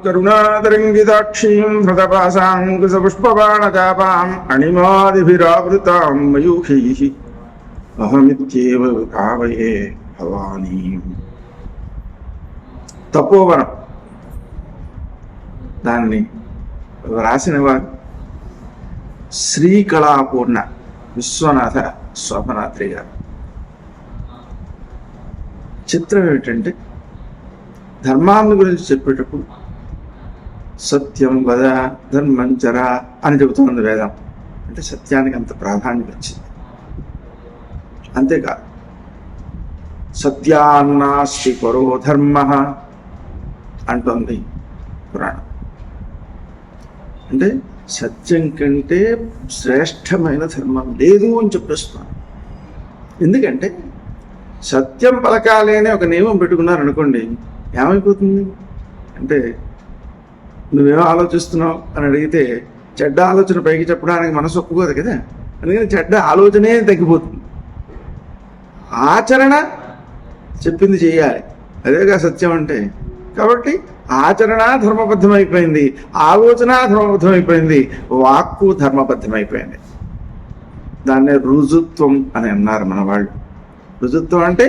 కరుణాతరంగితాక్షీం హృతపాశాంకుశపుష్పబాణచాపాం అణిమాదిభిరావృతాం మయూఖైః అహమిత్యేవ భావయే భవానీం. తపోవనం దాన్ని వ్రాసిన వారు శ్రీకళాపూర్ణ విశ్వనాథ శోభనాద్రి గారు. చిత్రం ఏమిటంటే, ధర్మాన్ని గురించి చెప్పేటప్పుడు సత్యం వద ధర్మం చర అని చెబుతుంది వేదం. అంటే సత్యానికి అంత ప్రాధాన్యత వచ్చింది. అంతేకాదు, సత్యాన్నాస్తి పరో ధర్మ అంటుంది పురాణం. అంటే సత్యం కంటే శ్రేష్టమైన ధర్మం లేదు అని చెప్పేస్తున్నాను. ఎందుకంటే సత్యం పలకాలి అనే ఒక నియమం పెట్టుకున్నారనుకోండి, ఏమైపోతుంది అంటే, నువ్వేమో ఆలోచిస్తున్నావు అని అడిగితే చెడ్డ ఆలోచన పైకి చెప్పడానికి మనసు ఒప్పుకోదు కదా. అందుకని చెడ్డ ఆలోచనే తగ్గిపోతుంది. ఆచరణ చెప్పింది చేయాలి, అదేగా సత్యం అంటే. కాబట్టి ఆచరణ ధర్మబద్ధమైపోయింది, ఆలోచన ధర్మబద్ధమైపోయింది, వాక్కు ధర్మబద్ధమైపోయింది. దాన్నే రుజుత్వం అని అన్నారు మన వాళ్ళు. రుజుత్వం అంటే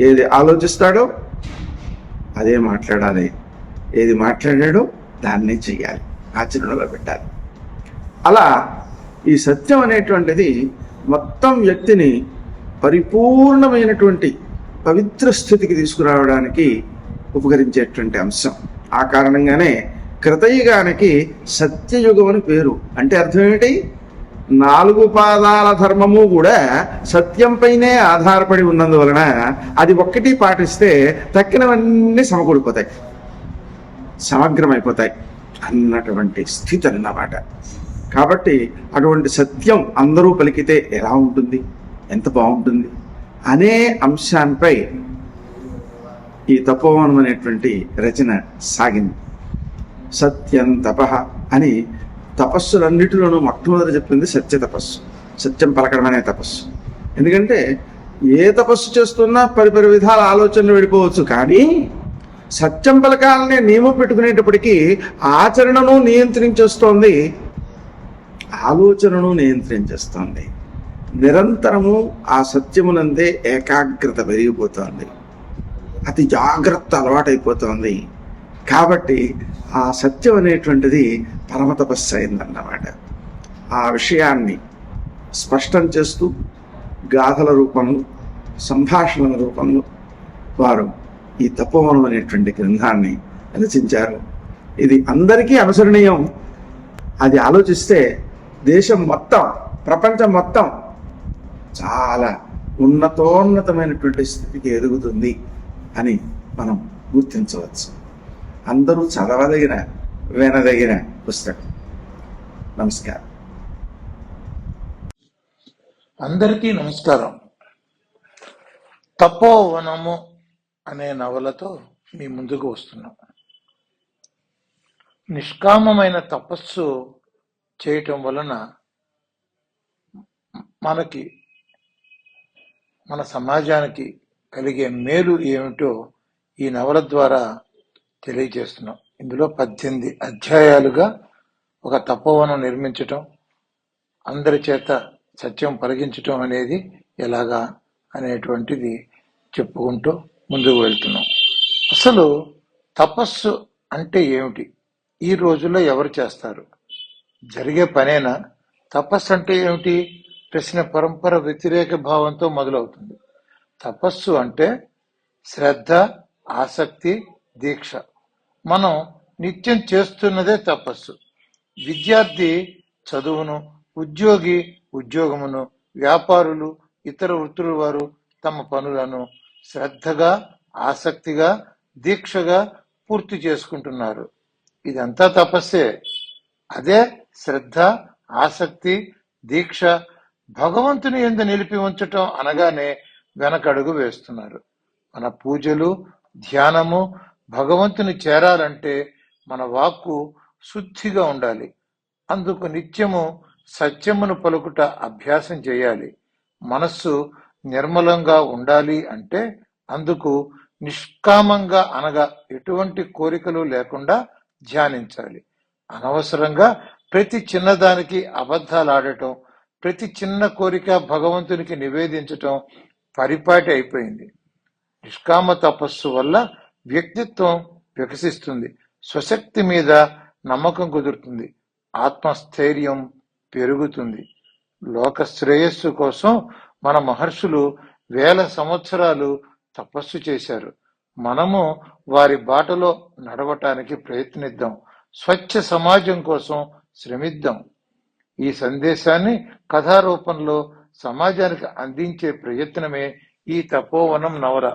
ఏది ఆలోచిస్తాడో అదే మాట్లాడాలి, ఏది మాట్లాడాడో దాన్నే చెయ్యాలి, ఆచరణలో పెట్టాలి. అలా ఈ సత్యం అనేటువంటిది మొత్తం వ్యక్తిని పరిపూర్ణమైనటువంటి పవిత్ర స్థితికి తీసుకురావడానికి ఉపకరించేటువంటి అంశం. ఆ కారణంగానే కృతయుగానికి సత్యయుగం అని పేరు. అంటే అర్థం ఏమిటి? 4 పాదాల ధర్మము కూడా సత్యంపైనే ఆధారపడి ఉన్నందువలన అది ఒక్కటి పాటిస్తే తక్కినవన్నీ సమకూడిపోతాయి, సమగ్రమైపోతాయి అన్నటువంటి స్థితి అన్నమాట. కాబట్టి అటువంటి సత్యం అందరూ పలికితే ఎలా ఉంటుంది, ఎంత బాగుంటుంది అనే అంశాన్పై ఈ తపోవనం అనేటువంటి రచన సాగింది. సత్యం తపః అని తపస్సులన్నిటిలోనూ మొట్టమొదటి చెప్పింది సత్య తపస్సు, సత్యం పలకడం అనే తపస్సు. ఎందుకంటే ఏ తపస్సు చేస్తున్నా పరిపరి విధాల ఆలోచనలు వెళ్ళిపోవచ్చు, కానీ సత్యం పలకాలనే నియమం పెట్టుకునేటప్పటికీ ఆచరణను నియంత్రించేస్తోంది, ఆలోచనను నియంత్రించేస్తోంది. నిరంతరము ఆ సత్యమునందే ఏకాగ్రత పెరిగిపోతోంది, అతి జాగ్రత్త అలవాటైపోతోంది. కాబట్టి ఆ సత్యం అనేటువంటిది పరమ తపస్సు అయిందన్నమాట. ఆ విషయాన్ని స్పష్టం చేస్తూ గాథల రూపంలో, సంభాషణల రూపంలో వారు ఈ తపోవనం అనేటువంటి గ్రంథాన్ని రచించారు. ఇది అందరికీ అనుసరణీయం. అది ఆలోచిస్తే దేశం మొత్తం, ప్రపంచం మొత్తం చాలా ఉన్నతోన్నతమైనటువంటి స్థితికి ఎదుగుతుంది అని మనం గుర్తించవచ్చు. అందరూ చదవదగిన, వినదగిన పుస్తకం. నమస్కారం. అందరికీ నమస్కారం. తపోవనము అనే నవలతో మీ ముందుకు వస్తున్నాం. నిష్కామమైన తపస్సు చేయటం వలన మనకి, మన సమాజానికి కలిగే మేలు ఏమిటో ఈ నవల ద్వారా తెలియజేస్తున్నాం. ఇందులో 18 అధ్యాయాలుగా ఒక తపోవనం నిర్మించటం, అందరి చేత సత్యం పలికించటం అనేది ఎలాగా అనేటువంటిది చెప్పుకుంటూ ముందుకు వెళ్తున్నాం. అసలు తపస్సు అంటే ఏమిటి? ఈ రోజుల్లో ఎవరు చేస్తారు? జరిగే పనేనా? తపస్సు అంటే ఏమిటి ప్రశ్న పరంపర వ్యతిరేక భావంతో మొదలవుతుంది. తపస్సు అంటే శ్రద్ధ, ఆసక్తి, దీక్ష. మనం నిత్యం చేస్తున్నదే తపస్సు. విద్యార్థి చదువును, ఉద్యోగి ఉద్యోగమును, వ్యాపారులు, ఇతర వృత్తుల వారు తమ పనులను శ్రద్ధగా, ఆసక్తిగా, దీక్షగా పూర్తి చేసుకుంటున్నారు. ఇదంతా తపస్సే. అదే శ్రద్ధ, ఆసక్తి, దీక్ష భగవంతుని యందు నిలిపి ఉంచటం అనగానే వెనకడుగు వేస్తున్నారు. మన పూజలు, ధ్యానము భగవంతుని చేరాలంటే మన వాక్కు శుద్ధిగా ఉండాలి. అందుకు నిత్యము సత్యమును పలుకుట అభ్యాసం చేయాలి. మనస్సు నిర్మలంగా ఉండాలి అంటే అందుకు నిష్కామంగా అనగా ఎటువంటి కోరికలు లేకుండా ధ్యానించాలి. అనవసరంగా ప్రతి చిన్నదానికి అబద్ధాలు ఆడటం, ప్రతి చిన్న కోరిక భగవంతునికి నివేదించటం పరిపాటి అయిపోయింది. నిష్కామ తపస్సు వల్ల వ్యక్తిత్వం వికసిస్తుంది, స్వశక్తి మీద నమ్మకం కుదురుతుంది, ఆత్మస్థైర్యం పెరుగుతుంది. లోక శ్రేయస్సు కోసం మన మహర్షులు వేల సంవత్సరాలు తపస్సు చేశారు. మనము వారి బాటలో నడవటానికి ప్రయత్నిద్దాం. స్వచ్ఛ సమాజం కోసం శ్రమిద్దాం. ఈ సందేశాన్ని కథారూపంలో సమాజానికి అందించే ప్రయత్నమే ఈ తపోవనం నవల.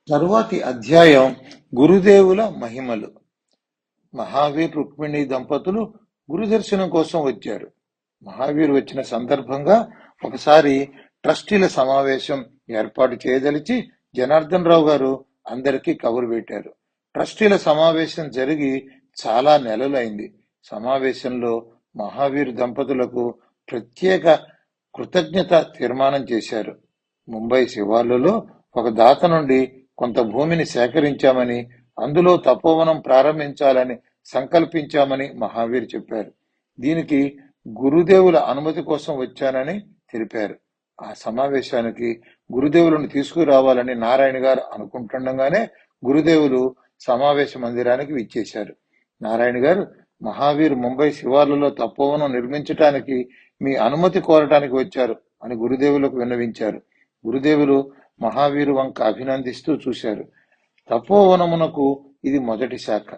తరువాతి అధ్యాయం గురుదేవుల మహిమలు. మహావీర్ రుక్మిణి దంపతులు గురుదర్శనం కోసం వచ్చారు. మహావీర్ వచ్చిన సందర్భంగా ఒకసారి ట్రస్టీల సమావేశం ఏర్పాటు చేయదలిచి జనార్దన్ రావు గారు అందరికీ కబురు పెట్టారు. ట్రస్టీల సమావేశం జరిగి చాలా నెలలైంది. సమావేశంలో మహావీర్ దంపతులకు ప్రత్యేక కృతజ్ఞత తీర్మానం చేశారు. ముంబై శివార్లలో ఒక దాత నుండి కొంత భూమిని సేకరించామని, అందులో తపోవనం ప్రారంభించాలని సంకల్పించామని మహావీర్ చెప్పారు. దీనికి గురుదేవుల అనుమతి కోసం వచ్చానని తెలిపారు. ఆ సమావేశానికి గురుదేవులను తీసుకురావాలని నారాయణ గారు అనుకుంటుండగానే గురుదేవులు సమావేశ మందిరానికి విచ్చేశారు. నారాయణ గారు, మహావీర్ ముంబై శివార్లలో తపోవనం నిర్మించటానికి మీ అనుమతి కోరటానికి వచ్చారు అని గురుదేవులకు విన్నవించారు. గురుదేవులు మహావీరు వంక అభినందిస్తూ చూశారు. తపోవనమునకు ఇది మొదటి శాఖ.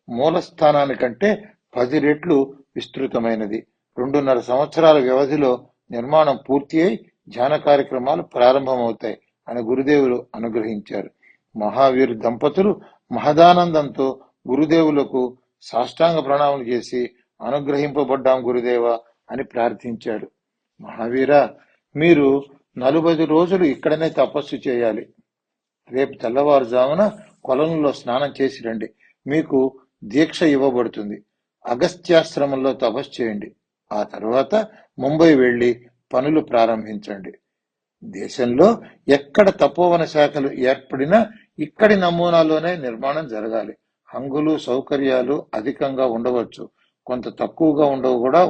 మూలస్థానానికంటే 10 రెట్లు విస్తృతమైనది. 2.5 సంవత్సరాల వ్యవధిలో నిర్మాణం పూర్తి అయి ధ్యాన కార్యక్రమాలు ప్రారంభమవుతాయి అని గురుదేవులు అనుగ్రహించారు. మహావీర్ దంపతులు మహదానందంతో గురుదేవులకు సాష్టాంగ ప్రణామం చేసి అనుగ్రహింపబడ్డాం గురుదేవ అని ప్రార్థించారు. మహావీరా, మీరు 40 రోజులు ఇక్కడనే తపస్సు చేయాలి. రేపు తెల్లవారుజామున కొలంలో స్నానం చేసి రండి. మీకు దీక్ష ఇవ్వబడుతుంది. అగస్త్యాశ్రమంలో తపస్సు చేయండి. ఆ తర్వాత ముంబై వెళ్లి పనులు ప్రారంభించండి. దేశంలో ఎక్కడ తపోవన శాఖలు ఏర్పడినా ఇక్కడి నమూనాలోనే నిర్మాణం జరగాలి. హంగులు సౌకర్యాలు అధికంగా ఉండవచ్చు, కొంత తక్కువగా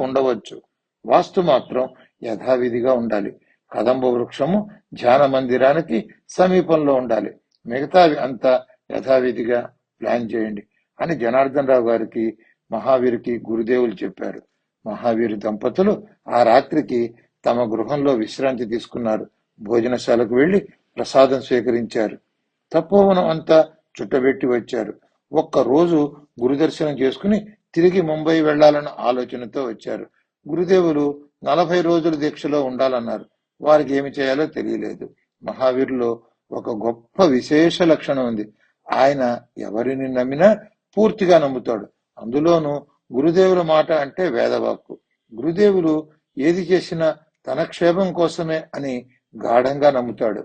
ఉండవచ్చు. వాస్తు మాత్రం యథావిధిగా ఉండాలి. కదంబ వృక్షము ధ్యాన మందిరానికి సమీపంలో ఉండాలి. మిగతావి అంతా యథావిధిగా ప్లాన్ చేయండి అని జనార్దన్ రావు గారికి మహావీర్కి గురుదేవులు చెప్పారు. మహావీరు దంపతులు ఆ రాత్రికి తమ గృహంలో విశ్రాంతి తీసుకున్నారు. భోజనశాలకు వెళ్లి ప్రసాదం స్వీకరించారు. తపోవనం అంతా చుట్టబెట్టి వచ్చారు. ఒక్కరోజు గురుదర్శనం చేసుకుని తిరిగి ముంబై వెళ్లాలన్న ఆలోచనతో వచ్చారు. గురుదేవులు 40 రోజుల దీక్షలో ఉండాలన్నారు. వారికి ఏమి చేయాలో తెలియలేదు. మహావీరులో ఒక గొప్ప విశేష లక్షణం ఉంది. ఆయన ఎవరిని నమ్మినా పూర్తిగా నమ్ముతాడు. అందులోనూ గురుదేవుల మాట అంటే వేదవాక్కు. గురుదేవులు ఏది చేసినా తన క్షేమం కోసమే అని గాఢంగా నమ్ముతాడు.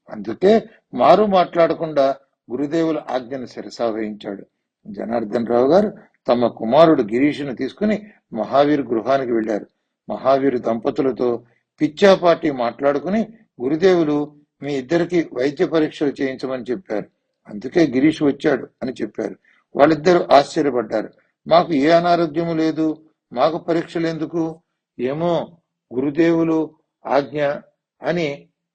అందుకే మారు మాట్లాడకుండా గురుదేవుల ఆజ్ఞను శిరసావహించాడు. జనార్దన్ రావు గారు తమ కుమారుడు గిరీషును తీసుకుని మహావీర్ గృహానికి వెళ్లారు. మహావీరు దంపతులతో పిచ్చాపాటి మాట్లాడుకుని గురుదేవులు మీ ఇద్దరికి వైద్య పరీక్షలు చేయించమని చెప్పారు. అందుకే గిరీష్ వచ్చాడు అని చెప్పారు. వాళ్ళిద్దరూ ఆశ్చర్యపడ్డారు. మాకు ఏ అనారోగ్యము లేదు, మాకు పరీక్షలు ఎందుకు? ఏమో గురుదేవులు ఆజ్ఞ అని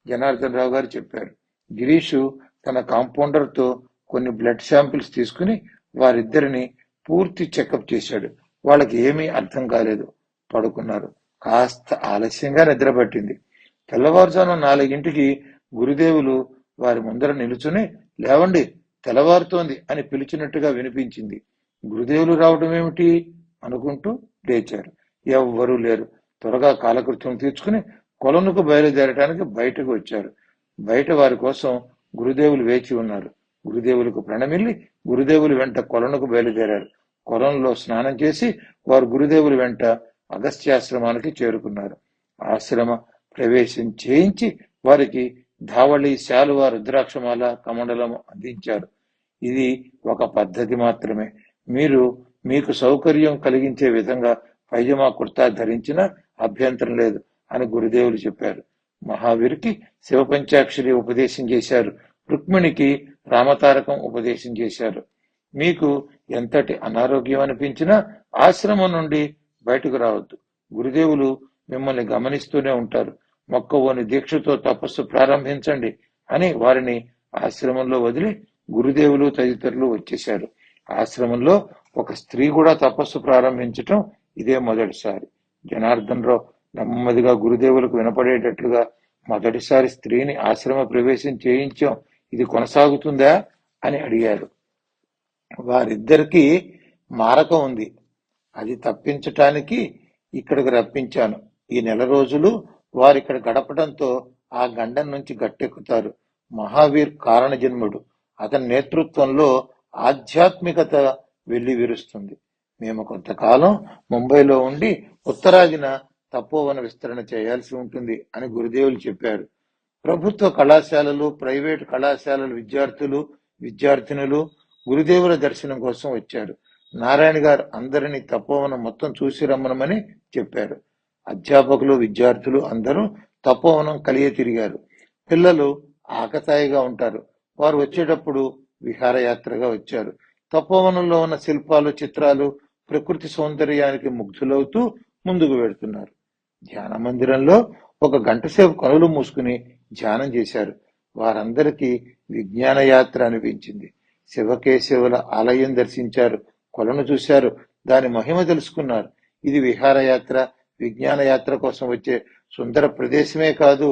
జనార్దన్ రావు గారు చెప్పారు. గిరీషు తన కాంపౌండర్తో కొన్ని బ్లడ్ శాంపిల్స్ తీసుకుని వారిద్దరిని పూర్తి చెకప్ చేశాడు. వాళ్ళకి ఏమీ అర్థం కాలేదు. పడుకున్నారు. కాస్త ఆలస్యంగా నిద్రపట్టింది. తెల్లవారుజామున 4ంటికి గురుదేవులు వారి ముందర నిలుచుని లేవండి తెల్లవారుతోంది అని పిలిచినట్టుగా వినిపించింది. గురుదేవులు రావడం ఏమిటి అనుకుంటూ లేచారు. ఎవ్వరూ లేరు. త్వరగా కాలకృత్యం తీర్చుకుని కొలనుకు బయలుదేరటానికి బయటకు వచ్చారు. బయట వారి కోసం గురుదేవులు వేచి ఉన్నారు. గురుదేవులకు ప్రణమిల్లి గురుదేవులు వెంట కొలనుకు బయలుదేరారు. కొలంలో స్నానం చేసి వారు గురుదేవుల వెంట అగస్త్యాశ్రమానికి చేరుకున్నారు. ఆశ్రమ ప్రవేశం చేయించి వారికి ధావళి, శాలువ, రుద్రాక్షమాల, కమండలము అందించారు. ఇది ఒక పద్ధతి మాత్రమే. మీరు మీకు సౌకర్యం కలిగించే విధంగా పైజమా కుర్తా ధరించిన అభ్యంతరం లేదు అని గురుదేవులు చెప్పారు. మహావీరుకి శివపంచాక్షరి ఉపదేశం చేశారు. రుక్మిణికి రామతారకం ఉపదేశం చేశారు. మీకు ఎంతటి అనారోగ్యం అనిపించినా ఆశ్రమం నుండి బయటకు రావద్దు. గురుదేవులు మిమ్మల్ని గమనిస్తూనే ఉంటారు. మొక్కవోని దీక్షతో తపస్సు ప్రారంభించండి అని వారిని ఆశ్రమంలో వదిలి గురుదేవులు తదితరులు వచ్చేశారు. ఆశ్రమంలో ఒక స్త్రీ కూడా తపస్సు ప్రారంభించటం ఇదే మొదటిసారి. జనార్దన్ రావు నెమ్మదిగా గురుదేవులకు వినపడేటట్లుగా, మొదటిసారి స్త్రీని ఆశ్రమ ప్రవేశం చేయించాం, ఇది కొనసాగుతుందా అని అడిగారు. వారిద్దరికీ మారకం ఉంది, అది తప్పించటానికి ఇక్కడికి రప్పించాను. ఈ నెల రోజులు వారిక్కడ గడపడంతో ఆ గండం నుంచి గట్టెక్కుతారు. మహావీర్ కారణ జన్ముడు, అతని నేతృత్వంలో ఆధ్యాత్మికత వెళ్లి విరుస్తుంది. మేము కొంతకాలం ముంబైలో ఉండి ఉత్తరాదిన తపోవన విస్తరణ చేయాల్సి ఉంటుంది అని గురుదేవులు చెప్పారు. ప్రభుత్వ కళాశాలలు, ప్రైవేటు కళాశాలల విద్యార్థినులు గురుదేవుల దర్శనం కోసం వచ్చారు. నారాయణ గారు అందరినీ తపోవనం మొత్తం చూసి రమ్మనమని చెప్పారు. అధ్యాపకులు, విద్యార్థులు అందరూ తపోవనం కలియ తిరిగారు. పిల్లలు ఆకతాయిగా ఉంటారు. వారు వచ్చేటప్పుడు విహారయాత్రగా వచ్చారు. తపోవనంలో ఉన్న శిల్పాలు, చిత్రాలు, ప్రకృతి సౌందర్యానికి ముగ్ధులవుతూ ముందుకు వెళ్తున్నారు. ధ్యాన మందిరంలో ఒక గంట సేపు కనులు మూసుకుని ధ్యానం చేశారు. వారందరికీ విజ్ఞాన యాత్ర అనిపించింది. శివకేశవుల ఆలయం దర్శించారు, కొలను చూశారు, దాని మహిమ తెలుసుకున్నారు. ఇది విహారయాత్ర, విజ్ఞాన యాత్ర కోసం వచ్చే సుందర ప్రదేశమే కాదు,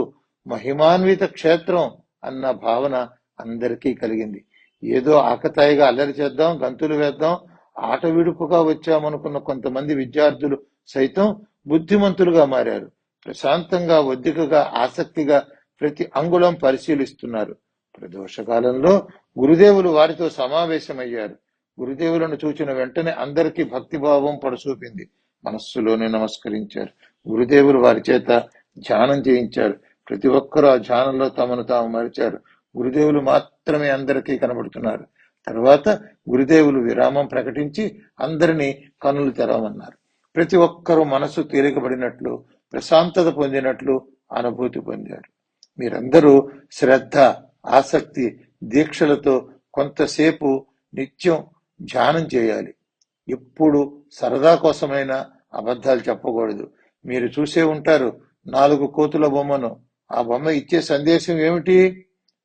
మహిమాన్విత క్షేత్రం అన్న భావన అందరికీ కలిగింది. ఏదో ఆకతాయిగా అల్లరి చేద్దాం, గంతులు వేద్దాం, ఆట విడుపుగా వచ్చామనుకున్న కొంతమంది విద్యార్థులు సైతం బుద్ధిమంతులుగా మారారు. ప్రశాంతంగా, ఒద్దికగా, ఆసక్తిగా ప్రతి అంగుళం పరిశీలిస్తున్నారు. ప్రదోషకాలంలో గురుదేవులు వారితో సమావేశమయ్యారు. గురుదేవులను చూచిన వెంటనే అందరికీ భక్తిభావం పడసూపింది. మనస్సులోనే నమస్కరించారు. గురుదేవులు వారి చేత ధ్యానం చేయించారు. ప్రతి ఒక్కరూ ఆ ధ్యానంలో తమను తాము మరిచారు. గురుదేవులు మాత్రమే అందరికీ కనబడుతున్నారు. తర్వాత గురుదేవులు విరామం ప్రకటించి అందరినీ కనులు తెరవమన్నారు. ప్రతి ఒక్కరూ మనసు తేలికబడినట్లు, ప్రశాంతత పొందినట్లు అనుభూతి పొందారు. మీరందరూ శ్రద్ధ, ఆసక్తి, దీక్షలతో కొంతసేపు నిత్యం ధ్యానం చేయాలి. ఎప్పుడు సరదా కోసమైనా అబద్ధాలు చెప్పకూడదు. మీరు చూసే ఉంటారు 4 కోతుల బొమ్మను. ఆ బొమ్మ ఇచ్చే సందేశం ఏమిటి?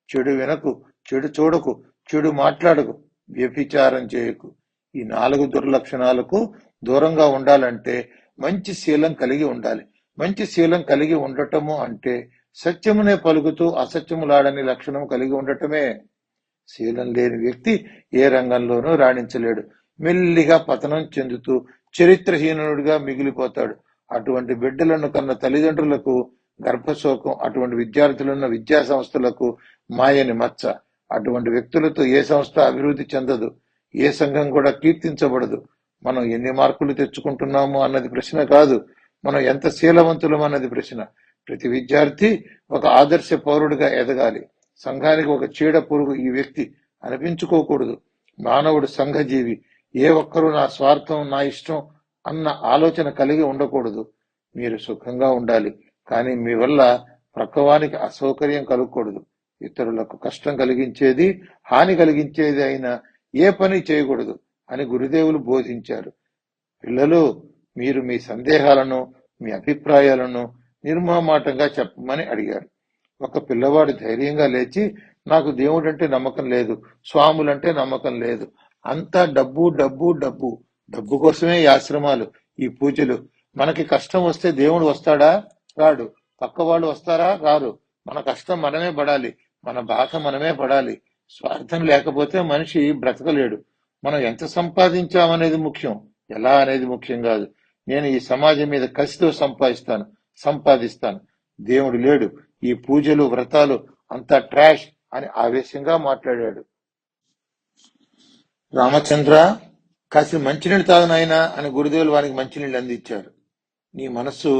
చెడు వినకు, చెడు చూడకు, చెడు మాట్లాడకు, వ్యభిచారం చేయకు. ఈ 4 దుర్లక్షణాలకు దూరంగా ఉండాలంటే మంచి శీలం కలిగి ఉండాలి. మంచి శీలం కలిగి ఉండటము అంటే సత్యమునే పలుకుతూ అసత్యములాడని లక్షణం కలిగి ఉండటమే. శీలం లేని వ్యక్తి ఏ రంగంలోనూ రాణించలేడు. మెల్లిగా పతనం చెందుతూ చరిత్రహీనుడిగా మిగిలిపోతాడు. అటువంటి బిడ్డలను కన్న తల్లిదండ్రులకు గర్భశోకం, అటువంటి విద్యార్థులున్న విద్యా సంస్థలకు మాయని మచ్చ. అటువంటి వ్యక్తులతో ఏ సంస్థ అభివృద్ధి చెందదు, ఏ సంఘం కూడా కీర్తించబడదు. మనం ఎన్ని మార్కులు తెచ్చుకుంటున్నాము అన్నది ప్రశ్న కాదు, మనం ఎంత శీలవంతులం అన్నది ప్రశ్న. ప్రతి విద్యార్థి ఒక ఆదర్శ పౌరుడిగా ఎదగాలి. సంఘానికి ఒక చీడ పురుగు ఈ వ్యక్తి అనిపించుకోకూడదు. మానవుడు సంఘజీవి. ఏ ఒక్కరూ నా స్వార్థం, నా ఇష్టం అన్న ఆలోచన కలిగి ఉండకూడదు. మీరు సుఖంగా ఉండాలి, కానీ మీ వల్ల ప్రక్కవానికి అసౌకర్యం కలగకూడదు. ఇతరులకు కష్టం కలిగించేది, హాని కలిగించేది అయినా ఏ పని చేయకూడదు అని గురుదేవులు బోధించారు. పిల్లలు, మీరు మీ సందేహాలను, మీ అభిప్రాయాలను నిర్మమాటంగా చెప్పమని అడిగారు. ఒక పిల్లవాడు ధైర్యంగా లేచి, నాకు దేవుడంటే నమ్మకం లేదు, స్వాములంటే నమ్మకం లేదు, అంతా డబ్బు డబ్బు డబ్బు, డబ్బు కోసమే ఈ ఆశ్రమాలు, ఈ పూజలు. మనకి కష్టం వస్తే దేవుడు వస్తాడా? రాడు. పక్క వాళ్ళు వస్తారా? రారు. మన కష్టం మనమే పడాలి, మన బాధ మనమే పడాలి. స్వార్థం లేకపోతే మనిషి బ్రతకలేడు. మనం ఎంత సంపాదించామనేది ముఖ్యం, ఎలా అనేది ముఖ్యం కాదు. నేను ఈ సమాజం మీద కసితో సంపాదిస్తాను. దేవుడు లేడు, ఈ పూజలు, వ్రతాలు అంతా ట్రాష్ అని ఆవేశంగా మాట్లాడాడు. రామచంద్ర, కాసి మంచినీళ్ళు తాగునాయనా అని గురుదేవులు వారికి మంచినీళ్ళు అందించారు. నీ మనస్సు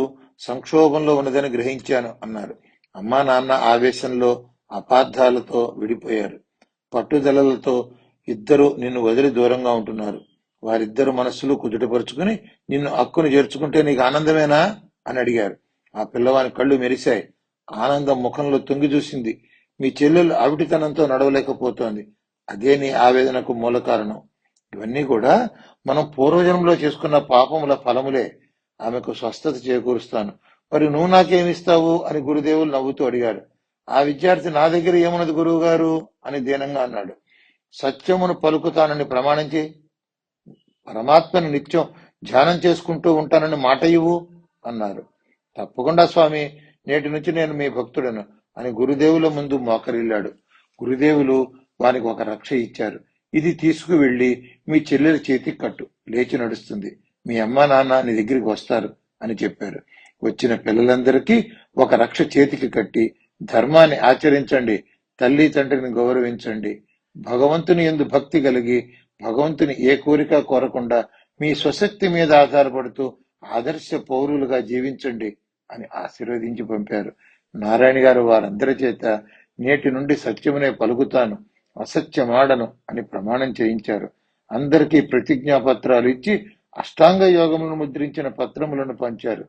సంక్షోభంలో ఉన్నదని గ్రహించాను అన్నారు. అమ్మా నాన్న ఆవేశంలో, అపార్థాలతో విడిపోయారు. పట్టుదలలతో ఇద్దరు నిన్ను వదిలి దూరంగా ఉంటున్నారు. వారిద్దరు మనస్సులు కుదుటపరుచుకుని నిన్ను హక్కును చేర్చుకుంటే నీకు ఆనందమేనా అని అడిగారు. ఆ పిల్లవాని కళ్ళు మెరిశాయి. ఆనందం ముఖంలో తొంగి చూసింది. మీ చెల్లెలు అవిటితనంతో నడవలేకపోతోంది, అదే నీ ఆవేదనకు మూల కారణం. ఇవన్నీ కూడా మనం పూర్వజన్మలో చేసుకున్న పాపముల ఫలములే. ఆమెకు స్వస్థత చేకూరుస్తాను. మరి నువ్వు నాకేమిస్తావు అని గురుదేవులు నవ్వుతూ అడిగాడు. ఆ విద్యార్థి, నా దగ్గర ఏమున్నది గురువు గారు అని దీనంగా అన్నాడు. సత్యమును పలుకుతానని ప్రమాణించి పరమాత్మని నిత్యం ధ్యానం చేసుకుంటూ ఉంటానని మాట ఇవ్వు అన్నారు. తప్పకుండా స్వామి, నేటి నుంచి నేను మీ భక్తుడను అని గురుదేవుల ముందు మోకరిల్లాడు. గురుదేవులు వానికి ఒక రక్ష ఇచ్చారు. ఇది తీసుకువెళ్లి మీ చెల్లెల చేతికి కట్టు, లేచి నడుస్తుంది, మీ అమ్మా నాన్న నీ దగ్గరికి వస్తారు అని చెప్పారు. వచ్చిన పిల్లలందరికీ ఒక రక్ష చేతికి కట్టి, ధర్మాన్ని ఆచరించండి, తల్లి తండ్రిని గౌరవించండి, భగవంతుని యందు భక్తి కలిగి భగవంతుని ఏ కోరిక కోరకుండా మీ స్వశక్తి మీద ఆధారపడుతూ ఆదర్శ పౌరులుగా జీవించండి అని ఆశీర్వదించి పంపారు. నారాయణ గారు వారందరి చేత నేటి నుండి సత్యమునే పలుకుతాను, అసత్యమాడను అని ప్రమాణం చేయించారు. అందరికీ ప్రతిజ్ఞా పత్రాలు ఇచ్చి అష్టాంగ యోగములను ముద్రించిన పత్రములను పంచారు.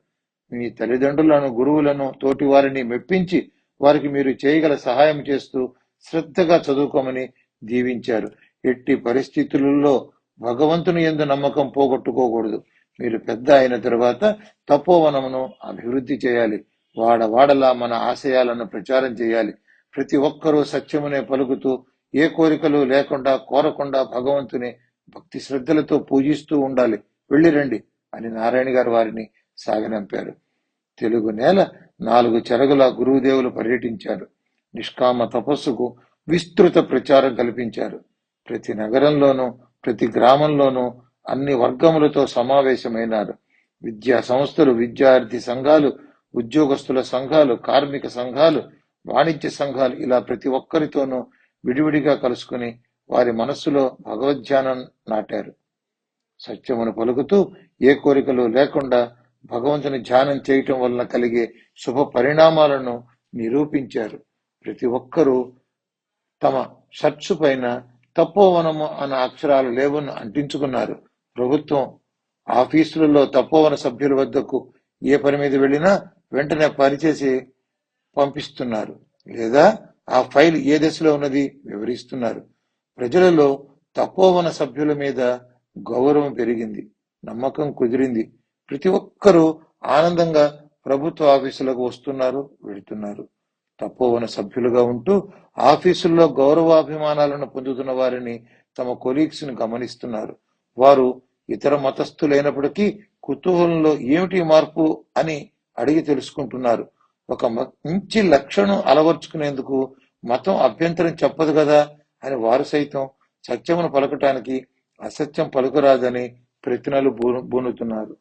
మీ తల్లిదండ్రులను, గురువులను, తోటి వారిని మెప్పించి వారికి మీరు చేయగల సహాయం చేస్తూ శ్రద్ధగా చదువుకోమని దీవించారు. ఎట్టి పరిస్థితులలో భగవంతుని యందు నమ్మకం పోగొట్టుకోకూడదు. మీరు పెద్ద అయిన తరువాత తపోవనమును అభివృద్ధి చేయాలి. వాడవాడలా మన ఆశయాలను ప్రచారం చేయాలి. ప్రతి ఒక్కరూ సత్యమునే పలుకుతూ ఏ కోరికలు లేకుండా కోరకుండా భగవంతుని భక్తి శ్రద్ధలతో పూజిస్తూ ఉండాలి. వెళ్ళిరండి అని నారాయణ గారు వారిని సాగనంపారు. తెలుగు నేల 4 చెరగుల గురుదేవులు పర్యటించారు. నిష్కామ తపస్సుకు విస్తృత ప్రచారం కల్పించారు. ప్రతి నగరంలోనూ ప్రతి గ్రామంలోనూ అన్ని వర్గములతో సమావేశమైనారు. విద్యా సంస్థలు, విద్యార్థి సంఘాలు, ఉద్యోగస్తుల సంఘాలు, కార్మిక సంఘాలు, వాణిజ్య సంఘాలు ఇలా ప్రతి ఒక్కరితోనూ విడివిడిగా కలుసుకుని వారి మనస్సులో భగవద్ధ్యానం నాటారు. సత్యమును పలుకుతూ ఏ కోరికలు లేకుండా భగవంతుని ధ్యానం చేయటం వలన కలిగే శుభ పరిణామాలను నిరూపించారు. ప్రతి ఒక్కరూ తమ షర్ట్సు పైన తపోవనము అన్న అక్షరాలు లేవను అంటించుకున్నారు. ప్రభుత్వం ఆఫీసులలో తపోవన సభ్యుల వద్దకు ఏ పని మీద వెళ్ళినా వెంటనే పనిచేసి పంపిస్తున్నారు, లేదా ఆ ఫైల్ ఏ దశలో ఉన్నది వివరిస్తున్నారు. ప్రజలలో తపోవన సభ్యుల మీద గౌరవం పెరిగింది, నమ్మకం కుదిరింది. ప్రతి ఒక్కరూ ఆనందంగా ప్రభుత్వ ఆఫీసులకు వస్తున్నారు, వెళుతున్నారు. తపోవన సభ్యులుగా ఉంటూ ఆఫీసుల్లో గౌరవాభిమానాలను పొందుతున్న వారిని తమ కొలీగ్స్ ని గమనిస్తున్నారు. వారు ఇతర మతస్థులైనప్పటికీ కుతూహలంలో ఏమిటి మార్పు అని అడిగి తెలుసుకుంటున్నారు. ఒక మంచి లక్షణం అలవర్చుకునేందుకు మతం అభ్యంతరం చెప్పదు కదా అని వారు సైతం సత్యమును పలకటానికి అసత్యం పలుకురాదని ప్రతినలు బూనుతున్నారు.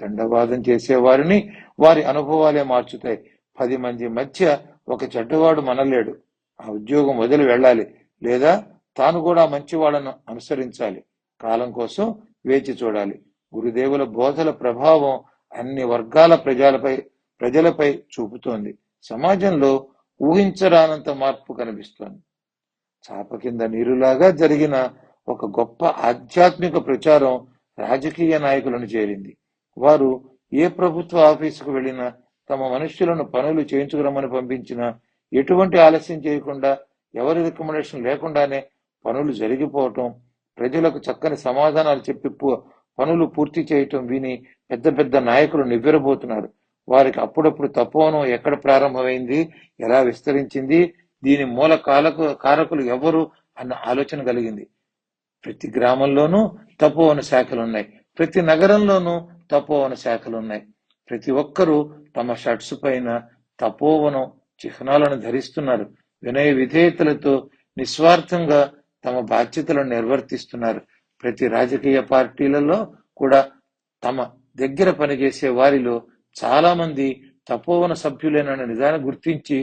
దండవాదం చేసేవారిని వారి అనుభవాలే మార్చుతాయి. 10 మంది మధ్య ఒక చెడ్డవాడు మనలేడు. ఆ ఉద్యోగం వదిలి వెళ్ళాలి, లేదా తాను కూడా మంచివాళ్లను అనుసరించాలి. కాలం కోసం వేచి చూడాలి. గురుదేవుల బోధల ప్రభావం అన్ని వర్గాల ప్రజలపై చూపుతోంది. సమాజంలో ఊహించరానంత మార్పు కనిపిస్తోంది. చాప కింద నీరులాగా జరిగిన ఒక గొప్ప ఆధ్యాత్మిక ప్రచారం రాజకీయ నాయకులను చేరింది. వారు ఏ ప్రభుత్వ ఆఫీసుకు వెళ్ళినా, తమ మనుష్యులను పనులు చేయించుకురమ్మని పంపించినా ఎటువంటి ఆలస్యం చేయకుండా, ఎవరి రికమెండేషన్ లేకుండానే పనులు జరిగిపోవటం, ప్రజలకు చక్కని సమాధానాలు చెప్పి పనులు పూర్తి చేయటం విని పెద్ద పెద్ద నాయకులు నివ్వెరబోతున్నారు. వారికి అప్పుడప్పుడు తపోవనం ఎక్కడ ప్రారంభమైంది, ఎలా విస్తరించింది, దీని మూల కారకులు ఎవరు అన్న ఆలోచన కలిగింది. ప్రతి గ్రామంలోనూ తపోవన శాఖలున్నాయి. ప్రతి నగరంలోనూ తపోవన శాఖలున్నాయి. ప్రతి ఒక్కరూ తమ షర్ట్స్ పైన తపోవనం చిహ్నాలను ధరిస్తున్నారు. వినయ విధేయతలతో నిస్వార్థంగా తమ బాధ్యతలను నిర్వర్తిస్తున్నారు. ప్రతి రాజకీయ పార్టీలలో కూడా తమ దగ్గర పనిచేసే వారిలో చాలా మంది తపోవన సభ్యులేనన్న నిజాన్ని గుర్తించి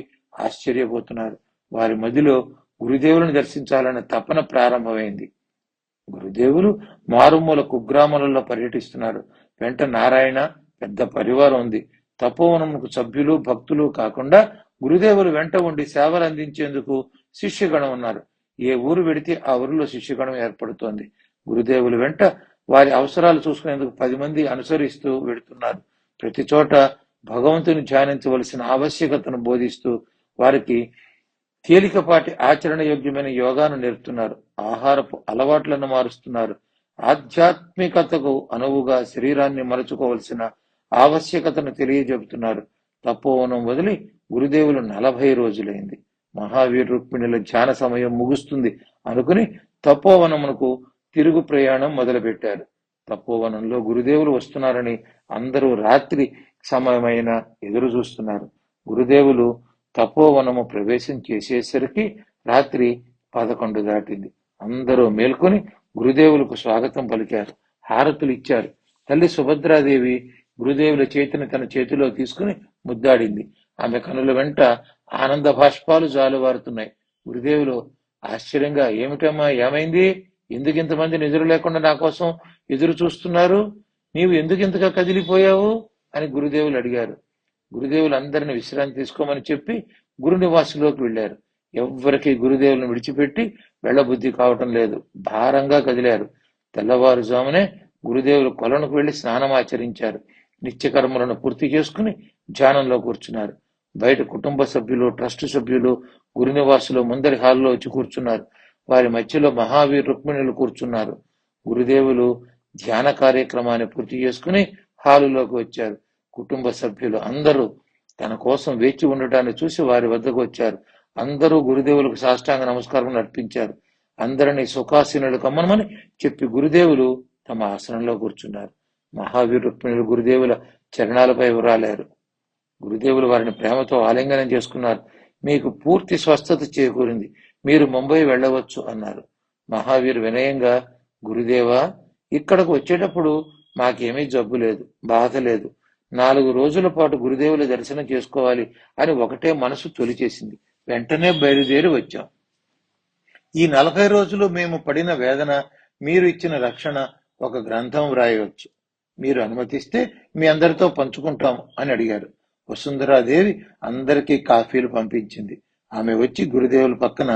ఆశ్చర్యపోతున్నారు. వారి మధ్యలో గురుదేవులను దర్శించాలనే తపన ప్రారంభమైంది. గురుదేవులు మారుమూల కుగ్రామాలలో పర్యటిస్తున్నారు. వెంట నారాయణ పెద్ద పరివారం ఉంది. తపోవనముకు సభ్యులు, భక్తులు కాకుండా గురుదేవులు వెంట ఉండి సేవలు అందించేందుకు శిష్యగణం ఉన్నారు. ఏ ఊరు వెడితే ఆ ఊరిలో శిష్యగణం ఏర్పడుతోంది. గురుదేవులు వెంట వారి అవసరాలు చూసుకునేందుకు 10 మంది అనుసరిస్తూ వెడుతున్నారు. ప్రతి చోట భగవంతుని ధ్యానించవలసిన ఆవశ్యకతను బోధిస్తూ వారికి తేలికపాటి ఆచరణ యోగ్యమైన యోగాను నేర్పుతున్నారు. ఆహారపు అలవాట్లను మారుస్తున్నారు. ఆధ్యాత్మికతకు అనువుగా శరీరాన్ని మలుచుకోవలసిన ఆవశ్యకతను తెలియజెబుతున్నారు. తపోవనం వదిలి గురుదేవులు 40 రోజులైంది. మహావీర్ రుక్మిణుల ధ్యాన సమయం ముగుస్తుంది అనుకుని తపోవనమునకు తిరుగు ప్రయాణం మొదలుపెట్టారు. తపోవనంలో గురుదేవులు వస్తున్నారని అందరూ రాత్రి సమయమైన ఎదురు చూస్తున్నారు. గురుదేవులు తపోవనము ప్రవేశం చేసేసరికి రాత్రి 11 దాటింది. అందరూ మేల్కొని గురుదేవులకు స్వాగతం పలికారు. హారతులు ఇచ్చారు. తల్లి సుభద్రాదేవి గురుదేవుల చేతిని తన చేతిలో తీసుకుని ముద్దాడింది. ఆమె కనుల వెంట ఆనంద భాష్పాలు జాలువారుతున్నాయి. గురుదేవులు ఆశ్చర్యంగా, ఏమిటమ్మా, ఏమైంది? ఎందుకు ఇంతమంది నిద్ర లేకుండా నా కోసం ఎదురు చూస్తున్నారు? నీవు ఎందుకు ఇంతగా కదిలిపోయావు అని గురుదేవులు అడిగారు. గురుదేవులు అందరిని విశ్రాంతి తీసుకోమని చెప్పి గురు నివాసంలోకి వెళ్లారు. ఎవ్వరికి గురుదేవులను విడిచిపెట్టి వెళ్లబుద్ధి కావటం లేదు. భారంగా కదిలారు. తెల్లవారుజామునే గురుదేవులు కొలనుకు వెళ్లి స్నానం ఆచరించారు. నిత్యకర్మలను పూర్తి చేసుకుని ధ్యానంలో కూర్చున్నారు. బయట కుటుంబ సభ్యులు, ట్రస్ట్ సభ్యులు గురు నివాసులు ముందరి హాల్లో వచ్చి కూర్చున్నారు. వారి మధ్యలో మహావీర్ రుక్మిణులు కూర్చున్నారు. గురుదేవులు ధ్యాన కార్యక్రమాన్ని పూర్తి చేసుకుని హాలులోకి వచ్చారు. కుటుంబ సభ్యులు అందరూ తన కోసం వేచి ఉండటాన్ని చూసి వారి వద్దకు వచ్చారు. అందరూ గురుదేవులకు సాష్టాంగ నమస్కారం అర్పించారు. అందరినీ సుఖాసీనులు కమ్మనమని చెప్పి గురుదేవులు తమ ఆసనంలో కూర్చున్నారు. మహావీర్ రుక్మిణులు గురుదేవుల చరణాలపై ఉరాలారు. గురుదేవులు వారిని ప్రేమతో ఆలింగనం చేసుకున్నారు. మీకు పూర్తి స్వస్థత చేకూరింది, మీరు ముంబై వెళ్ళవచ్చు అన్నారు. మహావీర్ వినయంగా, గురుదేవా, ఇక్కడకు వచ్చేటప్పుడు మాకేమీ జబ్బు లేదు, బాధ లేదు. 4 రోజుల పాటు గురుదేవుల దర్శనం చేసుకోవాలి అని ఒకటే మనసు తొలిచేసింది. వెంటనే బయలుదేరి వచ్చాం. ఈ 40 రోజులు మేము పడిన వేదన, మీరు ఇచ్చిన రక్షణ ఒక గ్రంథం వ్రాయవచ్చు. మీరు అనుమతిస్తే మీ అందరితో పంచుకుంటాం అని అడిగారు. వసుంధరాదేవి అందరికీ కాఫీలు పంపించింది. ఆమె వచ్చి గురుదేవుల పక్కన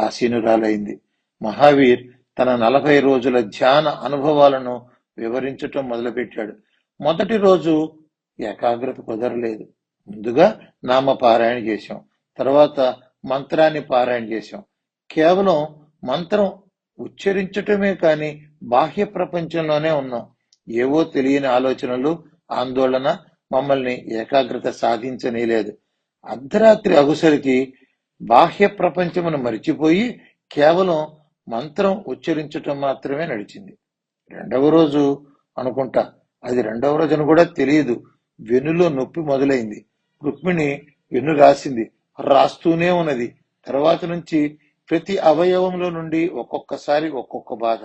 ఆసీనురాలైంది. మహావీర్ తన 40 రోజుల ధ్యాన అనుభవాలను వివరించటం మొదలుపెట్టాడు. మొదటి రోజు ఏకాగ్రత కుదరలేదు. ముందుగా నామ పారాయణ చేశాం, తర్వాత మంత్రాన్ని పారాయణ చేశాం. కేవలం మంత్రం ఉచ్చరించటమే కాని బాహ్య ప్రపంచంలోనే ఉన్నాం. ఏవో తెలియని ఆలోచనలు, ఆందోళన మమ్మల్ని ఏకాగ్రత సాధించనీలేదు. అర్ధరాత్రి అగుసరికి బాహ్య ప్రపంచమును మరిచిపోయి కేవలం మంత్రం ఉచ్చరించటం మాత్రమే నడిచింది. 2వ రోజు అనుకుంటా, అది 2వ రోజు అని కూడా తెలియదు, వెన్నులో నొప్పి మొదలైంది. రుక్మిణి వెన్ను రాస్తూనే ఉన్నది. తర్వాత నుంచి ప్రతి అవయవంలో నుండి ఒక్కొక్కసారి ఒక్కొక్క బాధ.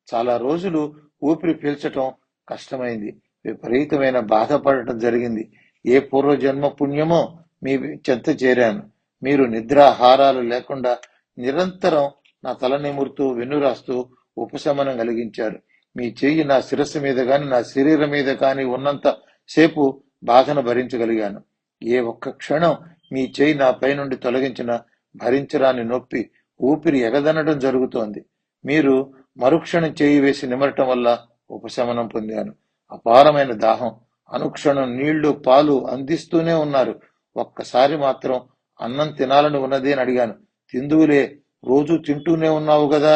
చాలా రోజులు ఊపిరి పీల్చటం కష్టమైంది. విపరీతమైన బాధపడటం జరిగింది. ఏ పూర్వజన్మ పుణ్యమో మీ చెంత చేరాను. మీరు నిద్రాహారాలు లేకుండా నిరంతరం నా తల నిమురుతూ వెన్ను రాస్తూ ఉపశమనం కలిగించారు. మీ చెయ్యి నా శిరస్సు మీద కాని నా శరీరం మీద కాని ఉన్నంత సేపు బాధను భరించగలిగాను. ఏ ఒక్క క్షణం మీ చెయ్యి నా పై నుండి తొలగించిన భరించరాని నొప్పి, ఊపిరి ఎగదనడం జరుగుతోంది. మీరు మరుక్షణం చేయి వేసి నిమరటం వల్ల ఉపశమనం పొందాను. అపారమైన దాహం, అనుక్షణం నీళ్లు, పాలు అందిస్తూనే ఉన్నారు. ఒక్కసారి మాత్రం అన్నం తినాలని ఉన్నది అని అడిగాను. తిందువులే, రోజు తింటూనే ఉన్నావు కదా,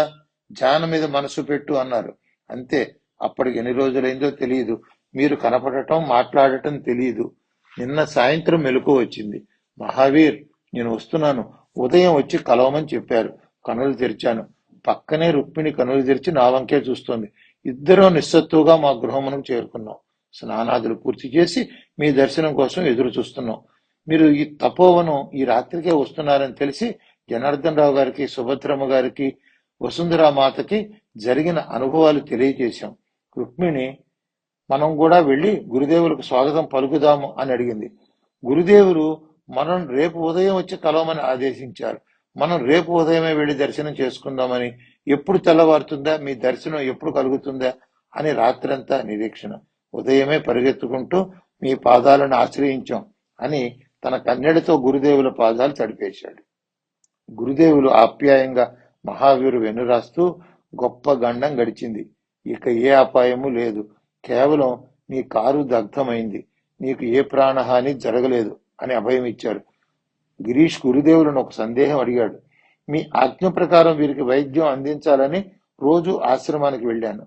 ధ్యానం మీద మనసు పెట్టు అన్నారు. అంతే. అప్పటికి ఎన్ని రోజులైందో తెలియదు. మీరు కనపడటం, మాట్లాడటం తెలియదు. నిన్న సాయంత్రం మెలకు వచ్చింది. మహావీర్, నేను వస్తున్నాను, ఉదయం వచ్చి కలవమని చెప్పారు. కనులు తెరిచాను. పక్కనే రుక్మిణి కనులు తెరిచి నా వంకే చూస్తోంది. ఇద్దరం నిస్సత్తుగా మా గృహమునకు చేరుకున్నాం. స్నానాదులు పూర్తి చేసి మీ దర్శనం కోసం ఎదురు చూస్తున్నాం. మీరు ఈ తపోవనం ఈ రాత్రికే వస్తున్నారని తెలిసి జనార్దన్ రావు గారికి, సుభద్రమ్మ గారికి, వసుంధరామాతకి జరిగిన అనుభవాలు తెలియజేశాం. రుక్మిణి, మనం కూడా వెళ్లి గురుదేవులకు స్వాగతం పలుకుదాము అని అడిగింది. గురుదేవులు మనం రేపు ఉదయం వచ్చి కలవమని ఆదేశించారు. మనం రేపు ఉదయమే వెళ్లి దర్శనం చేసుకుందామని. ఎప్పుడు తెల్లవారుతుందా, మీ దర్శనం ఎప్పుడు కలుగుతుందా అని రాత్రంతా నిరీక్షణ. ఉదయమే పరిగెత్తుకుంటూ మీ పాదాలను ఆశ్రయించాం అని తన కన్నెడతో గురుదేవుల పాదాలు తడిపేశాడు. గురుదేవులు ఆప్యాయంగా మహావీరు వెన్నురాస్తూ, గొప్ప గండం గడిచింది. ఇక ఏ అపాయము లేదు. కేవలం నీ కారు దగ్ధమైంది. నీకు ఏ ప్రాణహాని జరగలేదు అని అభయం ఇచ్చారు. గిరీష్ గురుదేవులను ఒక సందేహం అడిగాడు. మీ ఆజ్ఞ ప్రకారం వీరికి వైద్యం అందించాలని రోజు ఆశ్రమానికి వెళ్ళాను.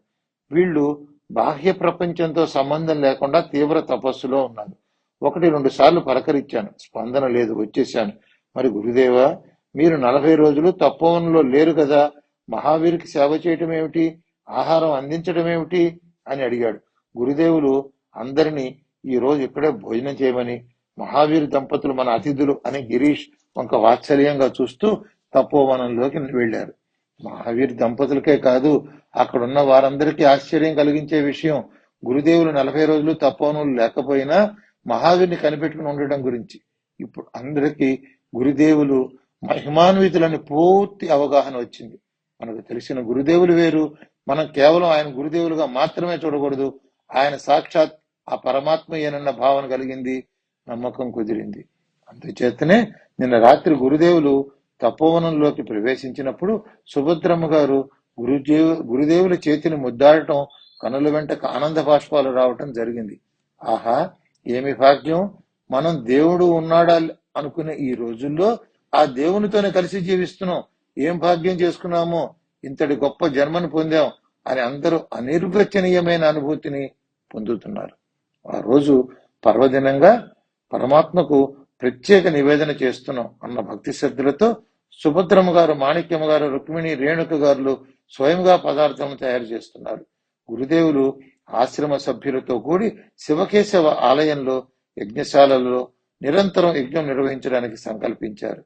వీళ్ళు బాహ్య ప్రపంచంతో సంబంధం లేకుండా తీవ్ర తపస్సులో ఉన్నారు. 1-2 సార్లు పలకరించాను, స్పందన లేదు, వచ్చేశాను. మరి గురుదేవా, మీరు 40 రోజులు తపోవనంలో లేరు కదా, మహావీరికి సేవ చేయటం ఏమిటి, ఆహారం అందించడం ఏమిటి అని అడిగాడు. గురుదేవులు అందరినీ ఈ రోజు ఇక్కడే భోజనం చేయమని, మహావీర్ దంపతులు మన అతిథులు అని గిరీష్ వంక వాత్సల్యంగా చూస్తూ తపోవనంలోకి వెళ్లారు. మహావీర్ దంపతులకే కాదు, అక్కడున్న వారందరికీ ఆశ్చర్యం కలిగించే విషయం గురుదేవులు 40 రోజులు తపోవనంలో లేకపోయినా మహావీర్ని కనిపెట్టుకుని ఉండడం గురించి. ఇప్పుడు అందరికీ గురుదేవులు మహిమాన్వితులని పూర్తి అవగాహన వచ్చింది. మనకు తెలిసిన గురుదేవులు వేరు, మనం కేవలం ఆయన గురుదేవులుగా మాత్రమే చూడకూడదు, ఆయన సాక్షాత్ ఆ పరమాత్మయేనన్న భావన కలిగింది, నమ్మకం కుదిరింది. అందుచేతనే నిన్న రాత్రి గురుదేవులు తపోవనంలోకి ప్రవేశించినప్పుడు సుభద్రమ్మ గారు గురుదేవుల చేతిని ముద్దాడటం, కనుల వెంట ఆనంద బాష్పాలు రావటం జరిగింది. ఆహా, ఏమి భాగ్యం! మనం దేవుడు ఉన్నాడా అనుకునే ఈ రోజుల్లో ఆ దేవునితోనే కలిసి జీవిస్తున్నాం. ఏం భాగ్యం చేసుకున్నామో, ఇంతటి గొప్ప జన్మను పొందాం అని అందరూ అనిర్వచనీయమైన అనుభూతిని పొందుతున్నారు. ఆ రోజు పర్వదినంగా పరమాత్మకు ప్రత్యేక నివేదన చేస్తున్నాం అన్న భక్తి శ్రద్ధలతో సుభద్రమ్మ గారు, మాణిక్యమ్మ గారు, రుక్మిణి, రేణుక గారులు స్వయంగా పదార్థం తయారు చేస్తున్నారు. గురుదేవులు ఆశ్రమ సభ్యులతో కూడి శివకేశవ ఆలయంలో యజ్ఞశాలలో నిరంతరం యజ్ఞం నిర్వహించడానికి సంకల్పించారు.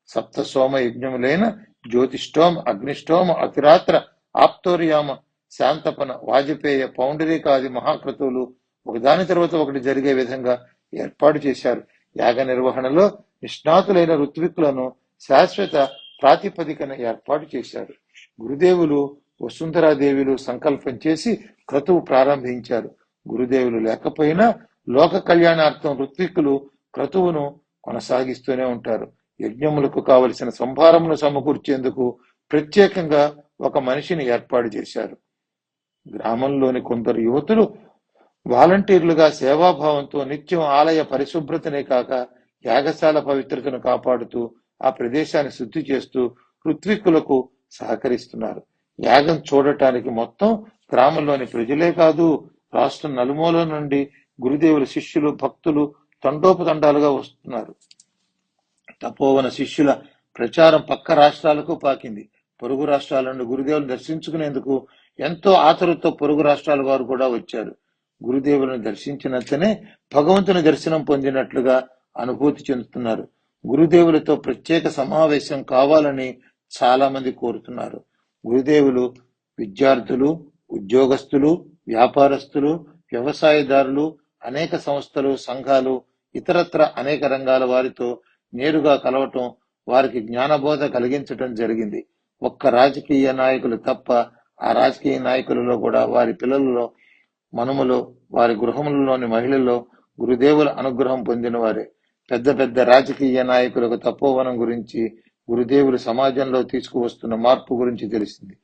సప్త సోమ యజ్ఞములైన జ్యోతిష్టోమ, అగ్నిష్టోమ, అతిరాత్ర, ఆప్తోర్యామ, శాంతపన, వాజపేయ, పౌండరీకాది మహాక్రతువులు ఒకదాని తర్వాత ఒకటి జరిగే విధంగా ఏర్పాటు చేశారు. యాగ నిర్వహణలో నిష్ణాతులైన ఋత్విక్కులను శాశ్వత ప్రాతిపదికన ఏర్పాటు చేశారు. గురుదేవులు వసుంధరాదేవిలు సంకల్పం చేసి క్రతువు ప్రారంభించారు. గురుదేవులు లేకపోయినా లోక కళ్యాణార్థం ఋత్విక్కులు క్రతువును కొనసాగిస్తూనే ఉంటారు. యజ్ఞములకు కావలసిన సంభారమును సమకూర్చేందుకు ప్రత్యేకంగా ఒక మనిషిని ఏర్పాటు చేశారు. గ్రామంలోని కొందరు యువతులు వాలంటీర్లుగా సేవాభావంతో నిత్యం ఆలయ పరిశుభ్రతనే కాక యాగశాల పవిత్రతను కాపాడుతూ ఆ ప్రదేశాన్ని శుద్ధి చేస్తూ ఋత్విక్కులకు సహకరిస్తున్నారు. యాగం చూడటానికి మొత్తం గ్రామంలోని ప్రజలే కాదు, రాష్ట్రం నలుమూల నుండి గురుదేవుల శిష్యులు, భక్తులు తండోపతండాలుగా వస్తున్నారు. తపోవన శిష్యుల ప్రచారం పక్క రాష్ట్రాలకు పాకింది. పొరుగు రాష్ట్రాల నుండి గురుదేవులు దర్శించుకునేందుకు ఎంతో ఆతరుతో పొరుగు రాష్ట్రాల వారు కూడా వచ్చారు. గురుదేవులను దర్శించినంతనే భగవంతుని దర్శనం పొందినట్లుగా అనుభూతి చెందుతున్నారు. గురుదేవులతో ప్రత్యేక సమావేశం కావాలని చాలా మంది కోరుతున్నారు. గురుదేవులు విద్యార్థులు, ఉద్యోగస్తులు, వ్యాపారస్తులు, వ్యవసాయదారులు, అనేక సంస్థలు, సంఘాలు, ఇతరత్ర అనేక రంగాల వారితో నేరుగా కలవటం, వారికి జ్ఞానబోధ కలిగించటం జరిగింది. ఒక్క రాజకీయ నాయకులు తప్ప ఆ రాజకీయ నాయకులలో కూడా వారి పిల్లలలో, మనుమలో, వారి గృహములలోని మహిళల్లో గురుదేవుల అనుగ్రహం పొందిన వారే. పెద్ద పెద్ద రాజకీయ నాయకులకు తపోవనం గురించి, గురుదేవులు సమాజంలో తీసుకువస్తున్న మార్పు గురించి తెలిసింది.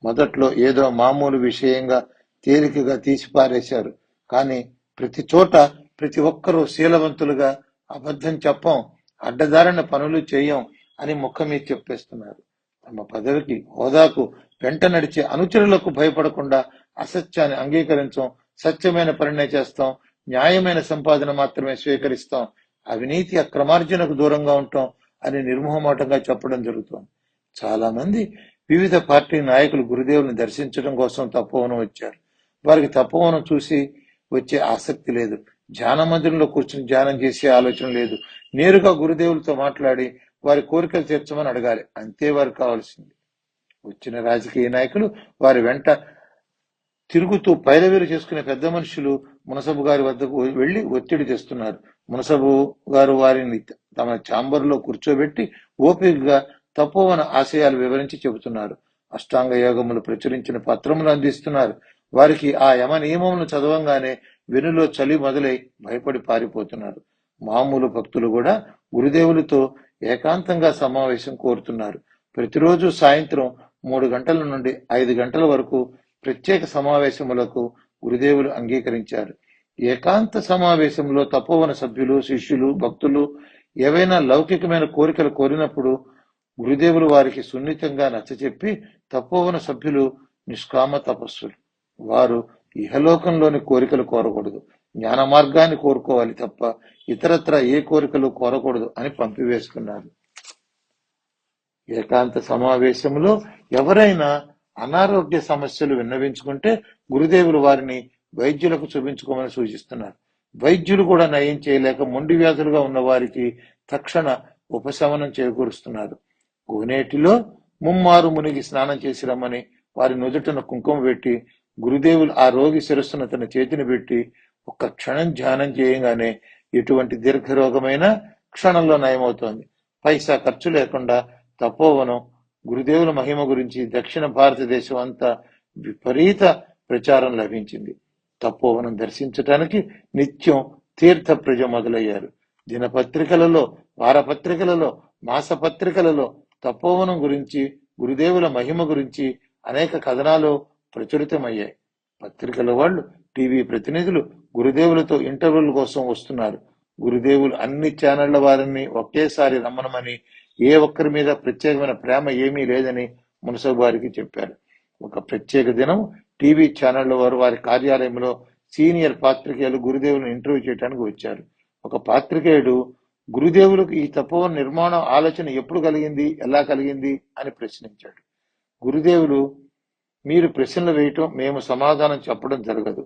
మొదట్లో ఏదో మామూలు విషయంగా తేలికగా తీసిపారేశారు. కానీ ప్రతి చోట ప్రతి ఒక్కరూ శీలవంతులుగా అబద్ధం చెప్పం, అడ్డదారిన పనులు చేయం అని ముఖం మీద చెప్పేస్తున్నారు. తమ పదవికి, హోదాకు వెంట నడిచే అనుచరులకు భయపడకుండా అసత్యాన్ని అంగీకరించం, సత్యమైన పనినే చేస్తాం, న్యాయమైన సంపాదన మాత్రమే స్వీకరిస్తాం, అవినీతి అక్రమార్జనకు దూరంగా ఉంటాం అని నిర్మోహమాటంగా చెప్పడం జరుగుతోంది. చాలా మంది వివిధ పార్టీ నాయకులు గురుదేవుని దర్శించడం కోసం తపోవనం వచ్చారు. వారికి తపోవనం చూసి వచ్చే ఆసక్తి లేదు. ధ్యాన మందిరంలో కూర్చుని ధ్యానం చేసే ఆలోచన లేదు. నేరుగా గురుదేవులతో మాట్లాడి వారి కోరికలు తీర్చమని అడగాలి, అంతే వారికి కావాల్సింది. వచ్చిన రాజకీయ నాయకులు వారి వెంట తిరుగుతూ పైరవీరు చేసుకునే పెద్ద మనుషులు మునసబు గారి వద్దకు వెళ్లి ఒత్తిడి తెస్తున్నారు. మునసబు గారు వారిని తమ ఛాంబర్లో కూర్చోబెట్టి ఓపికగా తపోవన ఆశయాలు వివరించి చెబుతున్నారు. అష్టాంగ యోగములు ప్రచురించిన పత్రములు అందిస్తున్నారు. వారికి ఆ యమ నియమములను చదవంగానే వెనులో చలి మొదలై భయపడి పారిపోతున్నారు. మామూలు భక్తులు కూడా గురుదేవులతో ఏకాంతంగా సమావేశం కోరుతున్నారు. ప్రతిరోజు సాయంత్రం 3 గంటల నుండి 5 గంటల వరకు ప్రత్యేక సమావేశములకు గురుదేవులు అంగీకరించారు. ఏకాంత సమావేశంలో తపోవన సభ్యులు, శిష్యులు, భక్తులు ఏవైనా లౌకికమైన కోరికలు కోరినప్పుడు గురుదేవులు వారికి సున్నితంగా నచ్చచెప్పి తపోవన సభ్యులు నిష్కామ తపస్సులు. వారు ఇహలోకంలోని కోరికలు కోరకూడదు, జ్ఞాన మార్గాన్ని కోరుకోవాలి తప్ప ఇతరత్ర ఏ కోరికలు కోరకూడదు అని పంపివేసుకున్నారు. ఏకాంత సమావేశంలో ఎవరైనా అనారోగ్య సమస్యలు విన్నవించుకుంటే గురుదేవులు వారిని వైద్యులకు చూపించుకోమని సూచిస్తున్నారు. వైద్యులు కూడా నయం చేయలేక మొండి వ్యాధులుగా ఉన్న వారికి తక్షణ ఉపశమనం చేకూరుస్తున్నారు. కోనేటిలో ముమ్మారు మునిగి స్నానం చేసి రమ్మని వారి నుదుటన కుంకుమ పెట్టి గురుదేవులు ఆ రోగి శిరస్సును తన చేతిని పెట్టి ఒక్క క్షణం ధ్యానం చేయగానే ఎటువంటి దీర్ఘరోగమైన క్షణంలో నయమవుతోంది. పైసా ఖర్చు లేకుండా తపోవనం గురుదేవుల మహిమ గురించి దక్షిణ భారతదేశం అంతా విపరీత ప్రచారం లభించింది. తపోవనం దర్శించటానికి నిత్యం తీర్థ ప్రజ మొదలయ్యారు. దినపత్రికలలో, వారపత్రికలలో, మాసపత్రికలలో తపోవనం గురించి, గురుదేవుల మహిమ గురించి అనేక కథనాలు ప్రచురితమయ్యాయి. పత్రికల వాళ్ళు, టీవీ ప్రతినిధులు గురుదేవులతో ఇంటర్వ్యూల కోసం వస్తున్నారు. గురుదేవులు అన్ని ఛానళ్ల వారిని ఒకేసారి రమ్మనమని, ఏ ఒక్కరి మీద ప్రత్యేకమైన ప్రేమ ఏమీ లేదని మునసబు వారికి చెప్పారు. ఒక ప్రత్యేక దినం టీవీ ఛానళ్ల వారు వారి కార్యాలయంలో సీనియర్ పాత్రికేయులు గురుదేవులను ఇంటర్వ్యూ చేయడానికి వచ్చారు. ఒక పాత్రికేయుడు గురుదేవులకు ఈ తపోవన నిర్మాణం ఆలోచన ఎప్పుడు కలిగింది, ఎలా కలిగింది అని ప్రశ్నించాడు. గురుదేవులు, మీరు ప్రశ్నలు వేయటం, మేము సమాధానం చెప్పడం జరగదు.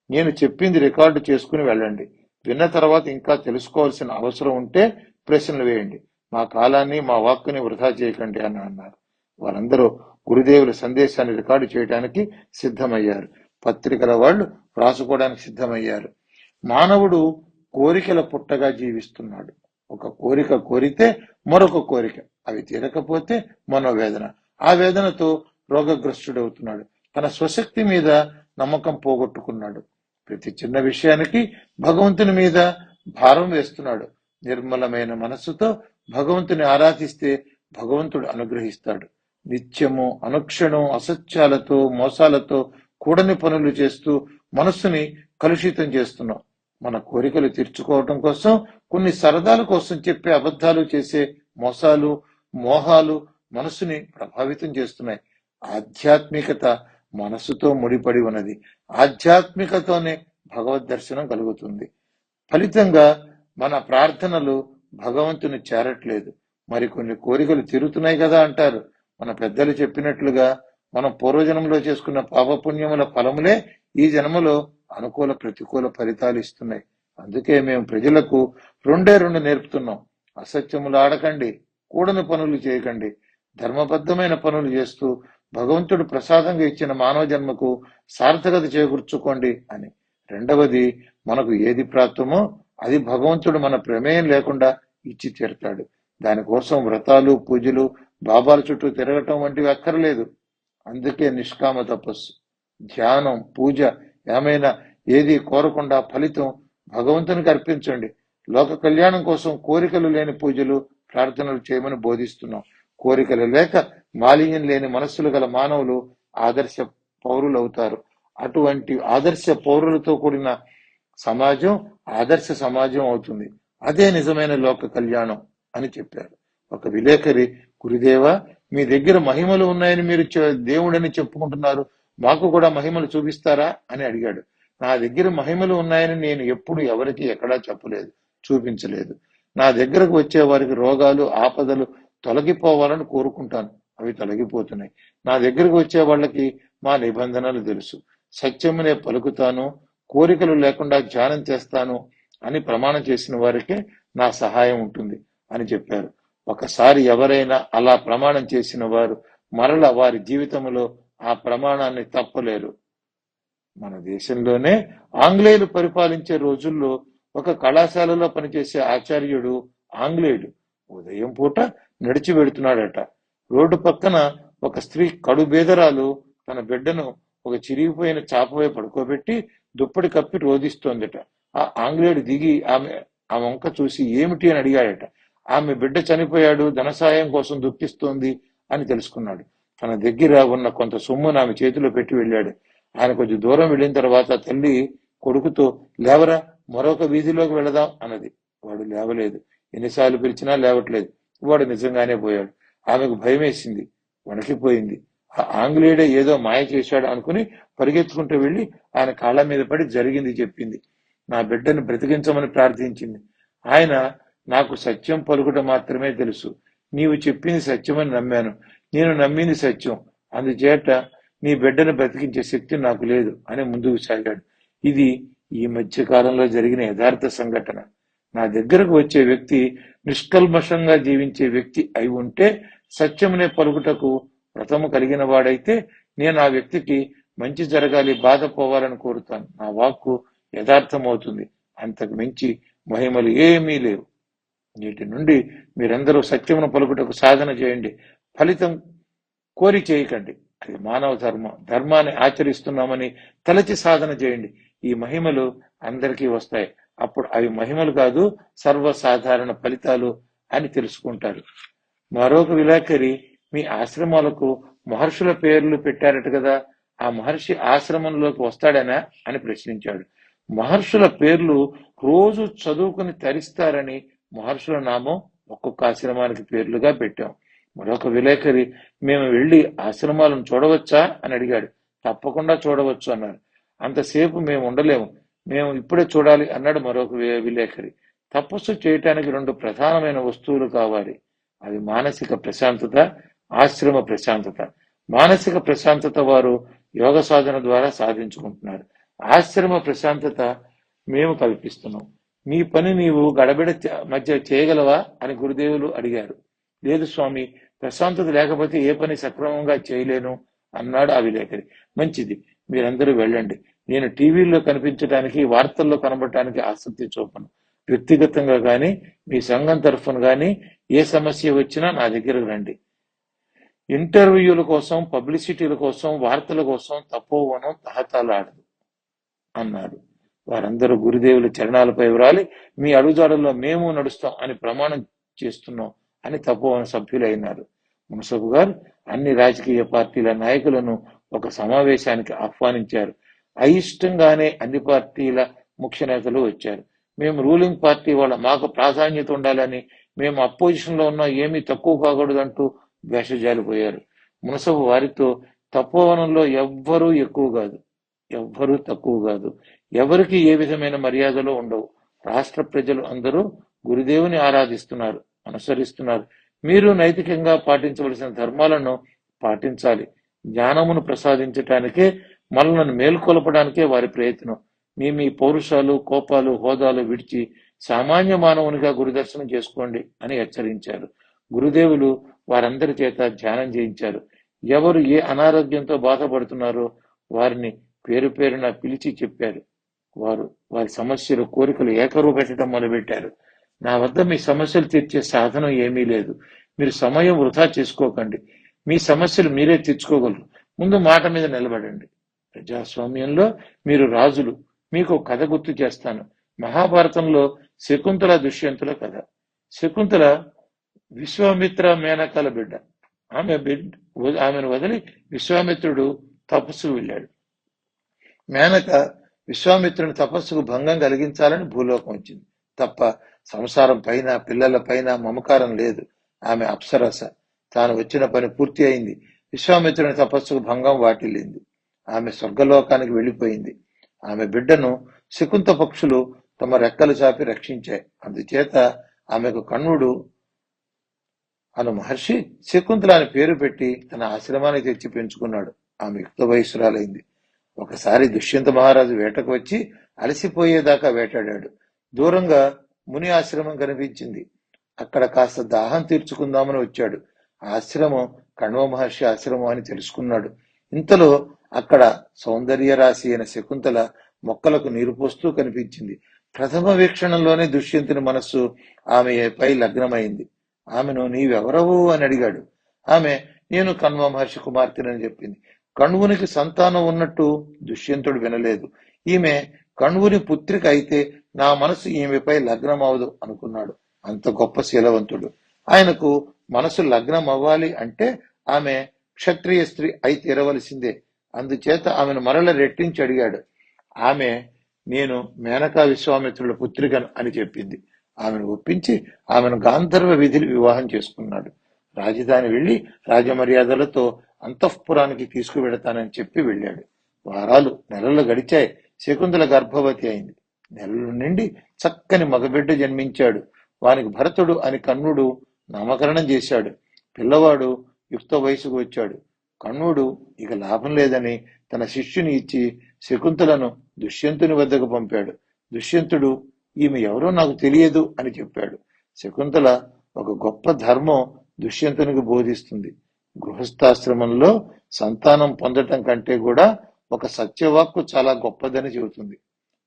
నేను చెప్పింది రికార్డు చేసుకుని వెళ్ళండి. విన్న తర్వాత ఇంకా తెలుసుకోవాల్సిన అవసరం ఉంటే ప్రశ్నలు వేయండి. మా కాలాన్ని, మా వాక్కుని వృధా చేయకండి అని అన్నారు. వారందరూ గురుదేవుల సందేశాన్ని రికార్డు చేయడానికి సిద్ధమయ్యారు. పత్రికల వాళ్ళు రాసుకోవడానికి సిద్ధమయ్యారు. మానవుడు కోరికల పుట్టగా జీవిస్తున్నాడు. ఒక కోరిక కోరితే మరొక కోరిక, అవి తీరకపోతే మనోవేదన, ఆ వేదనతో రోగగ్రస్తుడవుతున్నాడు. తన స్వశక్తి మీద నమ్మకం పోగొట్టుకున్నాడు. ప్రతి చిన్న విషయానికి భగవంతుని మీద భారం వేస్తున్నాడు. నిర్మలమైన మనస్సుతో భగవంతుని ఆరాధిస్తే భగవంతుడు అనుగ్రహిస్తాడు. నిత్యము అనుక్షణం అసత్యాలతో, మోసాలతో కూడని పనులు చేస్తూ మనస్సుని కలుషితం చేస్తున్నాం. మన కోరికలు తీర్చుకోవటం కోసం, కొన్ని సరదాల కోసం చెప్పే అబద్ధాలు, చేసే మోసాలు, మోహాలు మనస్సుని ప్రభావితం చేస్తున్నాయి. ఆధ్యాత్మికత మనస్సుతో ముడిపడి ఉన్నది. ఆధ్యాత్మికతోనే భగవద్ దర్శనం కలుగుతుంది. ఫలితంగా మన ప్రార్థనలు భగవంతుని చేరట్లేదు. మరికొన్ని కోరికలు తీరుతున్నాయి కదా అంటారు. మన పెద్దలు చెప్పినట్లుగా మనం పూర్వజన్మలో చేసుకున్న పాపపుణ్యముల ఫలములే ఈ జన్మలో అనుకూల ప్రతికూల ఫలితాలు ఇస్తున్నాయి. అందుకే మేము ప్రజలకు రెండు నేర్పుతున్నాం. అసత్యములు ఆడకండి, కూడని పనులు చేయకండి, ధర్మబద్ధమైన పనులు చేస్తూ భగవంతుడు ప్రసాదంగా ఇచ్చిన మానవ జన్మకు సార్థకత చేకూర్చుకోండి అని. రెండవది, మనకు ఏది ప్రాప్తమో అది భగవంతుడు మన ప్రమేయం లేకుండా ఇచ్చి తీరుతాడు. దానికోసం వ్రతాలు, పూజలు, బాబాల చుట్టూ తిరగటం వంటివి అక్కర్లేదు. అందుకే నిష్కామ తపస్సు, ధ్యానం, పూజ ఏమైనా ఏది కోరకుండా ఫలితం భగవంతునికి అర్పించండి. లోక కళ్యాణం కోసం కోరికలు లేని పూజలు, ప్రార్థనలు చేయమని బోధిస్తున్నాం. కోరికలు లేక మాలిన్యం లేని మనస్సులు గల మానవులు ఆదర్శ పౌరులు అవుతారు. అటువంటి ఆదర్శ పౌరులతో కూడిన సమాజం ఆదర్శ సమాజం అవుతుంది. అదే నిజమైన లోక కళ్యాణం అని చెప్పారు. ఒక విలేకరి, గురుదేవా, మీ దగ్గర మహిమలు ఉన్నాయని మీరు దేవుడని చెప్పుకుంటున్నారు, మాకు కూడా మహిమలు చూపిస్తారా అని అడిగాడు. నా దగ్గర మహిమలు ఉన్నాయని నేను ఎప్పుడు ఎవరికి ఎక్కడా చెప్పలేదు, చూపించలేదు. నా దగ్గరకు వచ్చే వారికి రోగాలు, ఆపదలు తొలగిపోవాలని కోరుకుంటాను, అవి తొలగిపోతున్నాయి. నా దగ్గరకు వచ్చే వాళ్ళకి మా నిబంధనలు తెలుసు. సత్యమునే పలుకుతాను, కోరికలు లేకుండా ధ్యానం చేస్తాను అని ప్రమాణం చేసిన వారికే నా సహాయం ఉంటుంది అని చెప్పారు. ఒకసారి ఎవరైనా అలా ప్రమాణం చేసిన వారు మరల వారి జీవితంలో ఆ ప్రమాణాన్ని తప్పలేరు. మన దేశంలోనే ఆంగ్లేయులు పరిపాలించే రోజుల్లో ఒక కళాశాలలో పనిచేసే ఆచార్యుడు ఆంగ్లేయుడు ఉదయం పూట నడిచి వెడుతున్నాడట. రోడ్డు పక్కన ఒక స్త్రీ కడుబేదరాలు తన బిడ్డను ఒక చిరిగిపోయిన చాపవై పడుకోబెట్టి దుప్పటి కప్పి రోధిస్తోందట. ఆ ఆంగ్లేయుడు దిగి ఆ వంక చూసి ఏమిటి అని అడిగాడట. ఆమె బిడ్డ చనిపోయాడు, ధన సాయం కోసం దుఃఖిస్తోంది అని తెలుసుకున్నాడు. తన దగ్గర ఉన్న కొంత సొమ్మును ఆమె చేతిలో పెట్టి వెళ్ళాడు. ఆయన కొంచెం దూరం వెళ్ళిన తర్వాత తల్లి కొడుకుతో, లేవరా, మరొక వీధిలోకి వెళదాం అన్నది. వాడు లేవలేదు. ఎన్నిసార్లు పిలిచినా లేవట్లేదు. వాడు నిజంగానే పోయాడు. ఆమెకు భయం వేసింది, వణికిపోయింది. ఆ ఆంగ్లేయుడే ఏదో మాయ చేశాడు అనుకుని పరిగెత్తుకుంటూ వెళ్లి ఆయన కాళ్ళ మీద పడి జరిగింది చెప్పింది. నా బిడ్డను బ్రతికించమని ప్రార్థించింది. ఆయన, నాకు సత్యం పలుకుట మాత్రమే తెలుసు. నీవు చెప్పింది సత్యమని నమ్మాను. నేను నమ్మింది సత్యం. అందుచేత నీ బిడ్డను బ్రతికించే శక్తి నాకు లేదు అని ముందుకు సాగాడు. ఇది ఈ మధ్య కాలంలో జరిగిన యథార్థ సంఘటన. నా దగ్గరకు వచ్చే వ్యక్తి నిష్కల్మషంగా జీవించే వ్యక్తి అయి ఉంటే, సత్యమునే పలుకుటకు వ్రతము కలిగిన వాడైతే, నేను ఆ వ్యక్తికి మంచి జరగాలి, బాధ పోవాలని కోరుతాను. నా వాక్కు యథార్థమవుతుంది. అంతకు మించి మహిమలు ఏమీ లేవు. నేటి నుండి మీరందరూ సత్యమును పలుకుటకు సాధన చేయండి. ఫలితం కోరి చేయకండి. అది మానవ ధర్మం. ధర్మాన్ని ఆచరిస్తున్నామని తలచి సాధన చేయండి. ఈ మహిమలు అందరికీ వస్తాయి. అప్పుడు అవి మహిమలు కాదు, సర్వసాధారణ ఫలితాలు అని తెలుసుకుంటారు. మరొక విలేకరి, మీ ఆశ్రమాలకు మహర్షుల పేర్లు పెట్టారట కదా, ఆ మహర్షి ఆశ్రమంలోకి వస్తాడనా అని ప్రశ్నించాడు. మహర్షుల పేర్లు రోజు చదువుకుని తరిస్తారని మహర్షుల నామం ఒక్కొక్క ఆశ్రమానికి పేర్లుగా పెట్టాం. మరొక విలేకరి, మేము వెళ్లి ఆశ్రమాలను చూడవచ్చా అని అడిగాడు. తప్పకుండా చూడవచ్చు అన్నారు. అంతసేపు మేము ఉండలేము, మేము ఇప్పుడే చూడాలి అన్నాడు మరొక విలేకరి. తపస్సు చేయటానికి 2 ప్రధానమైన వస్తువులు కావాలి. అవి మానసిక ప్రశాంతత, ఆశ్రమ ప్రశాంతత. మానసిక ప్రశాంతత వారు యోగ సాధన ద్వారా సాధించుకుంటున్నారు. ఆశ్రమ ప్రశాంతత మేము కల్పిస్తున్నాం. నీ పని నీవు గడబిడ మధ్య చేయగలవా అని గురుదేవులు అడిగారు. లేదు స్వామి, ప్రశాంతత లేకపోతే ఏ పని సక్రమంగా చేయలేను అన్నాడు ఆ విలేకరి. మంచిది, మీరందరూ వెళ్ళండి. నేను టీవీలో కనిపించడానికి, వార్తల్లో కనబడటానికి ఆసక్తి చూపను. వ్యక్తిగతంగా గాని, మీ సంఘం తరఫున గాని ఏ సమస్య వచ్చినా నా దగ్గరకు రండి. ఇంటర్వ్యూల కోసం, పబ్లిసిటీల కోసం, వార్తల కోసం తపోవనం తహతలాడదు అన్నాడు. వారందరూ గురుదేవుల చరణాలపై వ్రాలి, మీ అడుగుజాడల్లో మేము నడుస్తాం అని ప్రమాణం చేస్తున్నాం అని తపోవన సభ్యులైనారు. మున్సబు గారు అన్ని రాజకీయ పార్టీల నాయకులను ఒక సమావేశానికి ఆహ్వానించారు. అయిష్టంగానే అన్ని పార్టీల ముఖ్య నేతలు వచ్చారు. మేము రూలింగ్ పార్టీ వాళ్ళ, మాకు ప్రాధాన్యత ఉండాలని, మేము అపోజిషన్ లో ఉన్నా ఏమీ తక్కువ కాకూడదంటూ వేషజాలిపోయారు. మునసబు వారితో, తపోవనంలో ఎవ్వరూ ఎక్కువ కాదు, ఎవ్వరూ తక్కువ కాదు, ఎవరికి ఏ విధమైన మర్యాదలు ఉండవు. రాష్ట్ర ప్రజలు అందరూ గురుదేవుని ఆరాధిస్తున్నారు, అనుసరిస్తున్నారు. మీరు నైతికంగా పాటించవలసిన ధర్మాలను పాటించాలి. జ్ఞానమును ప్రసాదించటానికే, మనలను మేల్కొల్పడానికే వారి ప్రయత్నం. మీ పౌరుషాలు, కోపాలు, హోదాలు విడిచి సామాన్య మానవునిగా గురుదర్శనం చేసుకోండి అని హెచ్చరించారు. గురుదేవులు వారందరి చేత ధ్యానం చేయించారు. ఎవరు ఏ అనారోగ్యంతో బాధపడుతున్నారో వారిని పేరు పేరున పిలిచి చెప్పారు. వారి సమస్యలు, కోరికలు ఏకరువు పెట్టడం మొదలుపెట్టారు. నా వద్ద మీ సమస్యలు తీర్చే సాధనం ఏమీ లేదు. మీరు సమయం వృధా చేసుకోకండి. మీ సమస్యలు మీరే తీర్చుకోగలరు. ముందు మాట మీద నిలబడండి. ప్రజాస్వామ్యంలో మీరు రాజులు. మీకు కథ గుర్తు చేస్తాను. మహాభారతంలో శకుంతల దుష్యంతుల కథ. శకుంతల విశ్వామిత్ర మేనకాల బిడ్డ. ఆమెను వదిలి విశ్వామిత్రుడు తపస్సుకు వెళ్ళాడు. మేనక విశ్వామిత్రుని తపస్సుకు భంగం కలిగించాలని భూలోకం వచ్చింది తప్ప సంసారం పైన, పిల్లల పైన మమకారం లేదు. ఆమె అప్సరస. తాను వచ్చిన పని పూర్తి అయింది. విశ్వామిత్రుని తపస్సుకు భంగం వాటిల్లింది. ఆమె స్వర్గలోకానికి వెళ్ళిపోయింది. ఆమె బిడ్డను శకుంత పక్షులు తమ రెక్కలు చాపి రక్షించాయి. అందుచేత ఆమెకు కణ్వుడు అను మహర్షి శకుంతల అని పేరు పెట్టి తన ఆశ్రమానికి తెచ్చి పెంచుకున్నాడు. ఆమె యుక్త వయస్సురాలైంది. ఒకసారి దుష్యంత మహారాజు వేటకు వచ్చి అలసిపోయేదాకా వేటాడాడు. దూరంగా ముని ఆశ్రమం కనిపించింది. అక్కడ కాస్త దాహం తీర్చుకుందామని వచ్చాడు. ఆశ్రమం కణ్వ మహర్షి ఆశ్రమం అని తెలుసుకున్నాడు. ఇంతలో అక్కడ సౌందర్య రాశి అయిన శకుంతల మొక్కలకు నీరు పోస్తూ కనిపించింది. ప్రథమ వీక్షణంలోనే దుష్యంతుని మనస్సు ఆమెపై లగ్నమైంది. ఆమెను, నీవెవరవు అని అడిగాడు. ఆమె, నేను కణ్వ మహర్షి కుమార్తెనని చెప్పింది. కణ్వునికి సంతానం ఉన్నట్టు దుష్యంతుడు వినలేదు. ఈమె కణ్వుని పుత్రిక అయితే నా మనసు ఈమెపై లగ్నం అవదు అనుకున్నాడు. అంత గొప్ప శీలవంతుడు. ఆయనకు మనసు లగ్నం అవ్వాలి అంటే ఆమె క్షత్రియ స్త్రీ అయి తీరవలసిందే. అందుచేత ఆమెను మరల రెట్టించి అడిగాడు. ఆమె, నేను మేనకా విశ్వామిత్రుల పుత్రికను అని చెప్పింది. ఆమెను ఒప్పించి ఆమెను గాంధర్వ విధిని వివాహం చేసుకున్నాడు. రాజధాని వెళ్లి రాజమర్యాదలతో అంతఃపురానికి తీసుకువెడతానని చెప్పి వెళ్ళాడు. వారాలు నెలలు గడిచాయి. శకుంతల గర్భవతి అయింది. నెలలు నిండి చక్కని మగబిడ్డ జన్మించాడు. వానికి భరతుడు అని కర్ణుడు నామకరణం చేశాడు. పిల్లవాడు యుక్త వయసుకు వచ్చాడు. కర్ణుడు ఇక లాభం లేదని తన శిష్యుని ఇచ్చి శకుంతలను దుష్యంతుని వద్దకు పంపాడు. దుష్యంతుడు ఈమె ఎవరో నాకు తెలియదు అని చెప్పాడు. శకుంతల ఒక గొప్ప ధర్మం దుష్యంతునికి బోధిస్తుంది. గృహస్థాశ్రమంలో సంతానం పొందటం కంటే కూడా ఒక సత్యవాక్కు చాలా గొప్పదని చెబుతుంది.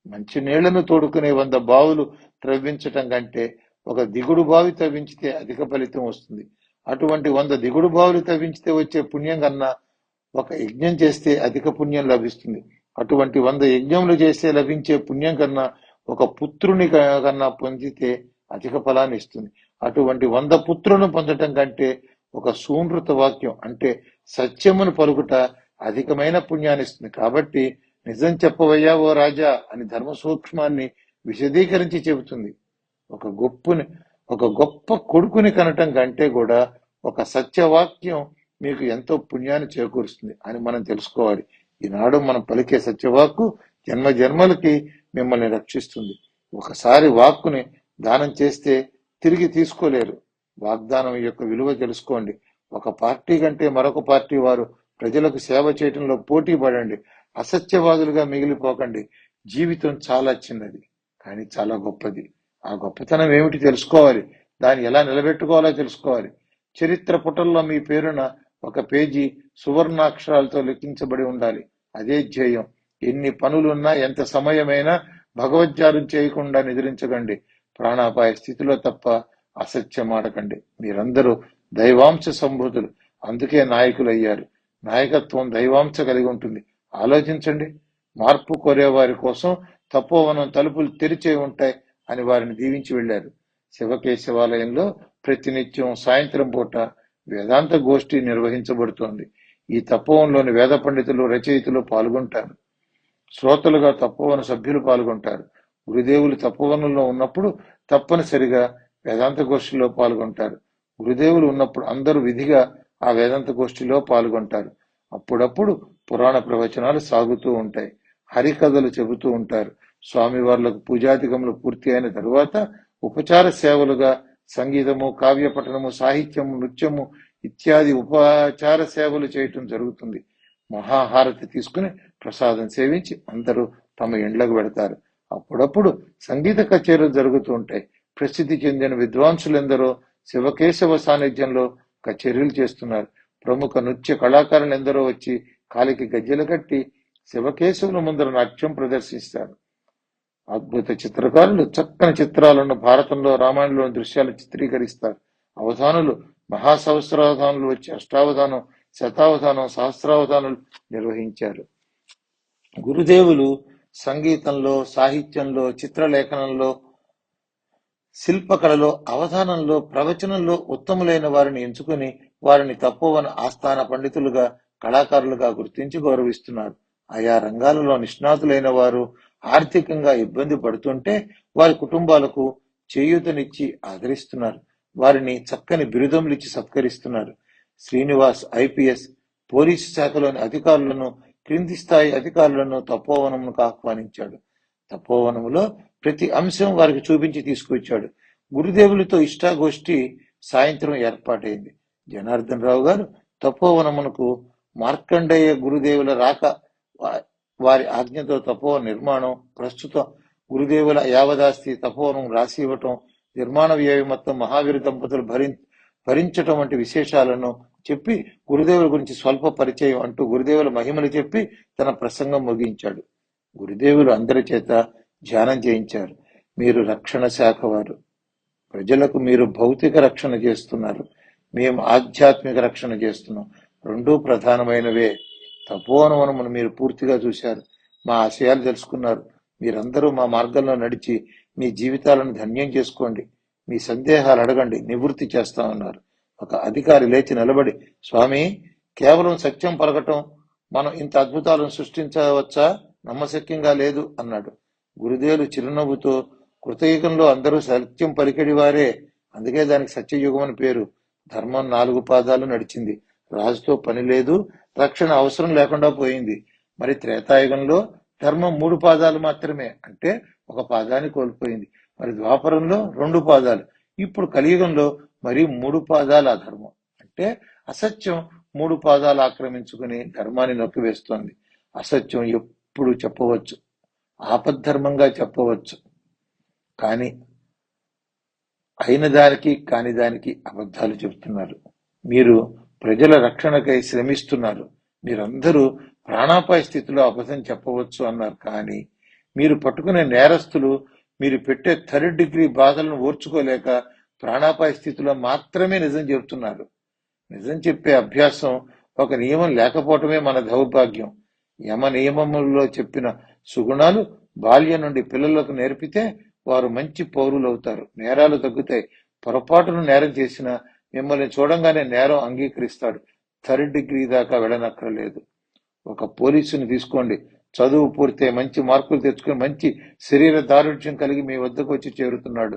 మంచి నీళ్లను తోడుకునే 100 బావులు త్రవ్వించటం కంటే ఒక దిగుడు బావి తవ్వించితే అధిక ఫలితం వస్తుంది. అటువంటి 100 దిగుడు బావులు తవ్వించితే వచ్చే పుణ్యం కన్నా ఒక యజ్ఞం చేస్తే అధిక పుణ్యం లభిస్తుంది. అటువంటి 100 యజ్ఞములు చేస్తే లభించే పుణ్యం కన్నా ఒక పుత్రుని కన్నా పొందితే అధిక ఫలాన్ని ఇస్తుంది. అటువంటి 100 పుత్రులను పొందటం కంటే ఒక సూనృత వాక్యం అంటే సత్యమును పలుకుట అధికమైన పుణ్యాన్ని ఇస్తుంది. కాబట్టి నిజం చెప్పవయ్యా ఓ రాజా అని ధర్మ సూక్ష్మాన్ని విశదీకరించి చెబుతుంది. ఒక గొప్ప కొడుకుని కనటం కంటే కూడా ఒక సత్యవాక్యం మీకు ఎంతో పుణ్యాన్ని చేకూరుస్తుంది అని మనం తెలుసుకోవాలి. ఈనాడు మనం పలికే సత్యవాక్కు జన్మ జన్మలకి మిమ్మల్ని రక్షిస్తుంది. ఒకసారి వాక్కుని దానం చేస్తే తిరిగి తీసుకోలేరు. వాగ్దానం యొక్క విలువ తెలుసుకోండి. ఒక పార్టీ కంటే మరొక పార్టీ వారు ప్రజలకు సేవ చేయడంలో పోటీ పడండి. అసత్యవాదులుగా మిగిలిపోకండి. జీవితం చాలా చిన్నది కానీ చాలా గొప్పది. ఆ గొప్పతనం ఏమిటి తెలుసుకోవాలి. దాన్ని ఎలా నిలబెట్టుకోవాలో తెలుసుకోవాలి. చరిత్ర పుటల్లో మీ పేరున ఒక పేజీ సువర్ణాక్షరాలతో లిఖించబడి ఉండాలి. అదే ధ్యేయం. ఎన్ని పనులున్నా ఎంత సమయమైనా భగవద్ధ్యానం చేయకుండా నిద్రించకండి. ప్రాణాపాయ స్థితిలో తప్ప అసత్యం ఆడకండి. మీరందరూ దైవాంశ సంభూతులు, అందుకే నాయకులు అయ్యారు. నాయకత్వం దైవాంశ కలిగి ఉంటుంది. ఆలోచించండి. మార్పు కోరే వారి కోసం తపోవనం తలుపులు తెరిచే ఉంటాయి అని వారిని దీవించి వెళ్లారు. శివకేశవాలయంలో ప్రతినిత్యం సాయంత్రం పూట వేదాంత గోష్ఠి నిర్వహించబడుతోంది. ఈ తపోవనంలోని వేద పండితులు, రచయితలు పాల్గొంటారు. శ్రోతలుగా తపోవన సభ్యులు పాల్గొంటారు. గురుదేవులు తపోవనంలో ఉన్నప్పుడు తప్పనిసరిగా వేదాంత గోష్ఠిలో పాల్గొంటారు. గురుదేవులు ఉన్నప్పుడు అందరూ విధిగా ఆ వేదాంత గోష్ఠిలో పాల్గొంటారు. అప్పుడప్పుడు పురాణ ప్రవచనాలు సాగుతూ ఉంటాయి. హరికథలు చెబుతూ ఉంటారు. స్వామివార్లకు పూజాధికములు పూర్తి అయిన తరువాత ఉపచార సేవలుగా సంగీతము, కావ్య పఠనము, సాహిత్యము, నృత్యము ఇత్యాది ఉపచార సేవలు చేయటం జరుగుతుంది. మహాహారతి తీసుకుని ప్రసాదం సేవించి అందరూ తమ ఇండ్లకు వెడతారు. అప్పుడప్పుడు సంగీత కచేరీలు జరుగుతూ ఉంటాయి. ప్రసిద్ధి చెందిన విద్వాంసులెందరో శివకేశవ సాన్నిధ్యంలో కచేరీలు చేస్తున్నారు. ప్రముఖ నృత్య కళాకారులు ఎందరో వచ్చి కాలికి గజ్జెలు కట్టి శివకేశవుల ముందర నాట్యం ప్రదర్శిస్తారు. అద్భుత చిత్రకారులు చక్కని చిత్రాలను భారతంలో, రామాయణంలోని దృశ్యాలు చిత్రీకరిస్తారు. అవధానులు మహాసహస్రావధానులు వచ్చి అష్టావధానం, శతావధానం, సహస్రావధానాలు నిర్వహించారు. గురుదేవులు సంగీతంలో, సాహిత్యంలో, చిత్రలేఖనంలో, శిల్పకళలో, అవధానంలో, ప్రవచనంలో ఉత్తములైన వారిని ఎంచుకుని వారిని తపోవన ఆస్థాన పండితులుగా, కళాకారులుగా గుర్తించి గౌరవిస్తున్నారు. ఆయా రంగాలలో నిష్ణాతులైన వారు ఆర్థికంగా ఇబ్బంది పడుతుంటే వారి కుటుంబాలకు చేయూతనిచ్చి ఆదరిస్తున్నారు. వారిని చక్కని బిరుదములిచ్చి సత్కరిస్తున్నారు. శ్రీనివాస్ ఐపీఎస్ పోలీసు శాఖలోని అధికారులను, క్రింది స్థాయి అధికారులను తపోవనమునకు ఆహ్వానించాడు. తపోవనములో ప్రతి అంశం వారికి చూపించి తీసుకొచ్చాడు. గురుదేవులతో ఇష్టాగోష్ఠి సాయంత్రం ఏర్పాటైంది. జనార్దన్ రావు గారు తపోవనమునకు మార్కండేయ గురుదేవుల రాక, వారి ఆజ్ఞతో తపోవన నిర్మాణం, ప్రస్తుతం గురుదేవుల యావదాస్తి తపోవనం రాసి ఇవ్వటం, నిర్మాణ వ్యయం మొత్తం మహావీర దంపతులు భరించటం వంటి విశేషాలను చెప్పి గురుదేవుల గురించి స్వల్ప పరిచయం అంటూ గురుదేవుల మహిమలు చెప్పి తన ప్రసంగం ముగించాడు. గురుదేవులు అందరి చేత ధ్యానం చేయించారు. మీరు రక్షణ శాఖ వారు. ప్రజలకు మీరు భౌతిక రక్షణ చేస్తున్నారు, మేము ఆధ్యాత్మిక రక్షణ చేస్తున్నాం. రెండూ ప్రధానమైనవే. తపోవనమును మీరు పూర్తిగా చూశారు, మా ఆశయాలు తెలుసుకున్నారు. మీరందరూ మా మార్గంలో నడిచి మీ జీవితాలను ధన్యం చేసుకోండి. మీ సందేహాలు అడగండి, నివృత్తి చేస్తామన్నారు. ఒక అధికారి లేచి నిలబడి, స్వామి, కేవలం సత్యం పలకటం మనం ఇంత అద్భుతాలను సృష్టించవచ్చా? నమ్మశక్యంగా లేదు అన్నాడు. గురుదేవులు చిరునవ్వుతో కృతయుగంలో అందరూ సత్యం పలికెడి వారే, అందుకే దానికి సత్యయుగం అని పేరు. ధర్మం 4 పాదాలు నడిచింది. రాజుతో పని లేదు, రక్షణ అవసరం లేకుండా పోయింది. మరి త్రేతాయుగంలో ధర్మం 3 పాదాలు మాత్రమే, అంటే ఒక పాదాన్ని కోల్పోయింది. మరి ద్వాపరంలో 2 పాదాలు, ఇప్పుడు కలియుగంలో మరి 3 పాదాల అధర్మం, అంటే అసత్యం 3 పాదాలు ఆక్రమించుకుని ధర్మాన్ని నొక్కివేస్తోంది. అసత్యం ఎప్పుడు చెప్పవచ్చు, ఆపద్ధర్మంగా చెప్పవచ్చు, కానీ అయిన దానికి కాని దానికి అబద్ధాలు చెబుతున్నారు. మీరు ప్రజల రక్షణకై శ్రమిస్తున్నారు, మీరందరూ ప్రాణాపాయ స్థితిలో అబద్ధం చెప్పవచ్చు అన్నారు. కానీ మీరు పట్టుకునే నేరస్తులు మీరు పెట్టే 3rd డిగ్రీ బాధలను ఓర్చుకోలేక ప్రాణాపాయ స్థితిలో మాత్రమే నిజం చెబుతున్నారు. నిజం చెప్పే అభ్యాసం ఒక నియమం లేకపోవటమే మన దౌర్భాగ్యం. యమ నియమములలో చెప్పిన సుగుణాలు బాల్యం నుండి పిల్లలకు నేర్పితే వారు మంచి పౌరులు అవుతారు, నేరాలు తగ్గుతాయి. పొరపాటును నేరం చేసిన మిమ్మల్ని చూడంగానే నేరం అంగీకరిస్తాడు. 3rd డిగ్రీ దాకా వెళ్ళనక్కర్లేదు. ఒక పోలీసుని తీసుకోండి, చదువు పూర్తయి మంచి మార్కులు తెచ్చుకుని మంచి శరీర దారుఢ్యం కలిగి మీ వద్దకు వచ్చి చేరుతున్నాడు.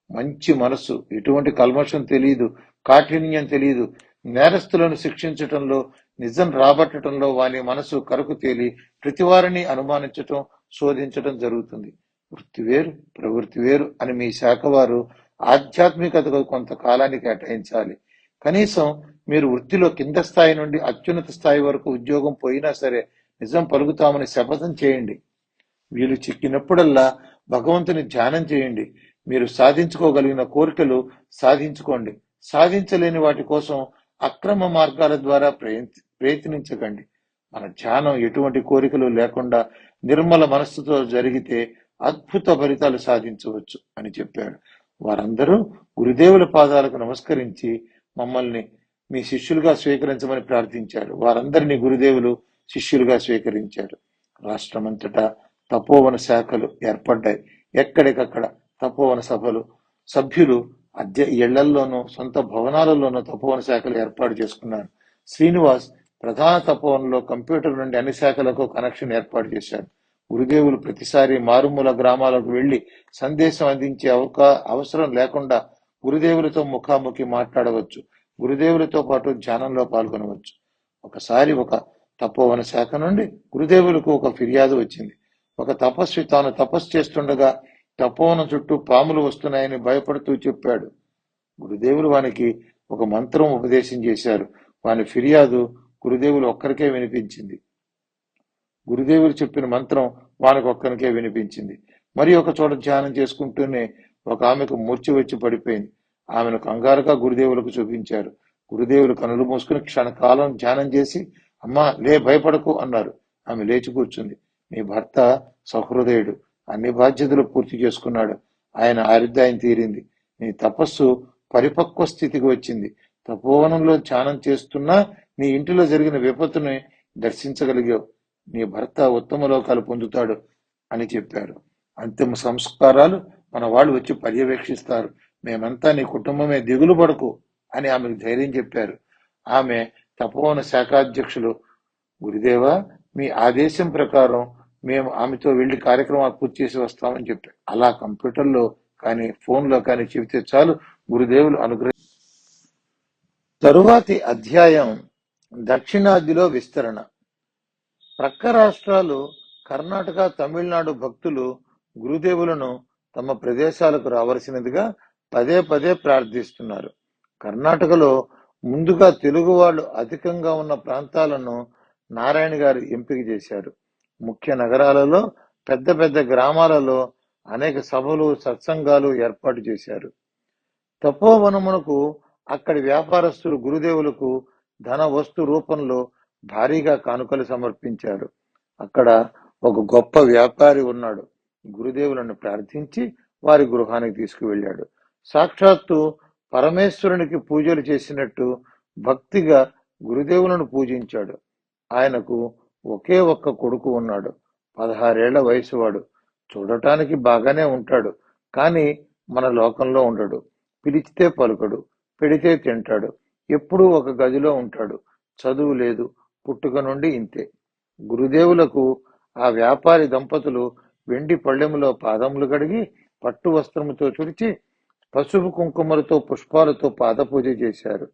మంచి మనసు, ఎటువంటి కల్మషం తెలియదు, కాఠిన్యం తెలియదు. నేరస్తులను శిక్షించటంలో, నిజం రాబట్టడంలో వాని మనసు కరకు తేలి ప్రతివారిని అనుమానించటం, శోధించటం జరుగుతుంది. వృత్తి వేరు, ప్రవృత్తి వేరు అని మీ శాఖ వారు ఆధ్యాత్మికతకు కొంతకాలాన్ని కేటాయించాలి. కనీసం మీరు వృత్తిలో కింద స్థాయి నుండి అత్యున్నత స్థాయి వరకు ఉద్యోగం పోయినా సరే నిజం పలుకుతామని శపథం చేయండి. వీలు చిక్కినప్పుడల్లా భగవంతుని ధ్యానం చేయండి. మీరు సాధించుకోగలిగిన కోరికలు సాధించుకోండి. సాధించలేని వాటి కోసం అక్రమ మార్గాల ద్వారా ప్రయత్నించకండి. మన ధ్యానం ఎటువంటి కోరికలు లేకుండా నిర్మల మనస్సుతో జరిగితే అద్భుత ఫలితాలు సాధించవచ్చు అని చెప్పాడు. వారందరూ గురుదేవుల పాదాలకు నమస్కరించి మమ్మల్ని మీ శిష్యులుగా స్వీకరించమని ప్రార్థించారు. వారందరినీ గురుదేవులు శిష్యులుగా స్వీకరించారు. రాష్ట్రమంతటా తపోవన శాఖలు ఏర్పడ్డాయి. ఎక్కడికక్కడ తపోవన సభలు, సభ్యులు ఇళ్లల్లోనూ సొంత భవనాలలోనూ తపోవన శాఖలు ఏర్పాటు చేసుకున్నారు. శ్రీనివాస్ ప్రధాన తపోవనంలో కంప్యూటర్ నుండి అన్ని శాఖలకు కనెక్షన్ ఏర్పాటు చేశారు. గురుదేవులు ప్రతిసారి మారుమూల గ్రామాలకు వెళ్లి సందేశం అందించే అవసరం లేకుండా గురుదేవులతో ముఖాముఖి మాట్లాడవచ్చు. గురుదేవులతో పాటు ధ్యానంలో పాల్గొనవచ్చు. ఒకసారి ఒక తపోవన శాఖ నుండి గురుదేవులకు ఒక ఫిర్యాదు వచ్చింది. ఒక తపస్వి తాను తపస్సు చేస్తుండగా తపోవనం చుట్టూ పాములు వస్తున్నాయని భయపడుతూ చెప్పాడు. గురుదేవులు వానికి ఒక మంత్రం ఉపదేశం చేశారు. వాని ఫిర్యాదు గురుదేవులు ఒక్కరికే వినిపించింది. గురుదేవులు చెప్పిన మంత్రం వానికి ఒక్కరికే వినిపించింది. మరి ఒక చోట ధ్యానం చేసుకుంటూనే ఒక ఆమెకు మూర్ఛ వచ్చి పడిపోయింది. ఆమెను కంగారుగా గురుదేవులకు చూపించారు. గురుదేవులు కనులు మూసుకుని క్షణకాలం ధ్యానం చేసి, అమ్మా లే, భయపడకు అన్నారు. ఆమె లేచి కూర్చుంది. నీ భర్త సహృదయుడు, అన్ని బాధ్యతలు పూర్తి చేసుకున్నాడు. ఆయన ఆయుర్దాయం తీరింది. నీ తపస్సు పరిపక్వ స్థితికి వచ్చింది. తపోవనంలో ధ్యానం చేస్తున్నా నీ ఇంటిలో జరిగిన విపత్తుని దర్శించగలిగావు. నీ భర్త ఉత్తమ లోకాలు పొందుతాడు అని చెప్పారు. అంతిమ సంస్కారాలు మన వాళ్ళు వచ్చి పర్యవేక్షిస్తారు. మేమంతా నీ కుటుంబమే, దిగులు పడకు అని ఆమెకు ధైర్యం చెప్పారు. ఆమె తపోవన శాఖాధ్యక్షులు, గురుదేవా మీ ఆదేశం ప్రకారం మేము ఆమెతో వెళ్లి కార్యక్రమాలు పూర్తి చేసి వస్తామని చెప్పారు. అలా కంప్యూటర్లో కానీ ఫోన్లో కానీ చెబితే చాలు, గురుదేవులు తరువాతి అధ్యాయం దక్షిణాదిలో విస్తరణ. ప్రక్క రాష్ట్రాలు కర్ణాటక, తమిళనాడు భక్తులు గురుదేవులను తమ ప్రదేశాలకు రావలసినదిగా పదే పదే ప్రార్థిస్తున్నారు. కర్ణాటకలో ముందుగా తెలుగు వాళ్ళు అధికంగా ఉన్న ప్రాంతాలను నారాయణ గారు ఎంపిక చేశారు. ముఖ్య నగరాలలో, పెద్ద పెద్ద గ్రామాలలో అనేక సభలు, సత్సంగాలు ఏర్పాటు చేశారు. తపోవనమునకు అక్కడి వ్యాపారస్తులు గురుదేవులకు ధన వస్తు రూపంలో భారీగా కానుకలు సమర్పించారు. అక్కడ ఒక గొప్ప వ్యాపారి ఉన్నాడు. గురుదేవులను ప్రార్థించి వారి గృహానికి తీసుకువెళ్ళాడు. సాక్షాత్తు పరమేశ్వరునికి పూజలు చేసినట్టు భక్తిగా గురుదేవులను పూజించాడు. ఆయనకు ఒకే ఒక్క కొడుకు ఉన్నాడు. 16 ఏళ్ల వయసువాడు. చూడటానికి బాగానే ఉంటాడు, కానీ మన లోకంలో ఉండడు. పిలిచితే పలుకడు, పెడితే తింటాడు. ఎప్పుడూ ఒక గదిలో ఉంటాడు. చదువు లేదు, పుట్టుక నుండి ఇంతే. గురుదేవులకు ఆ వ్యాపారి దంపతులు వెండి పళ్ళెములో పాదములు కడిగి పట్టు వస్త్రముతో చుడిచి పసుపు కుంకుమలతో పుష్పాలతో పాదపూజ చేశారు.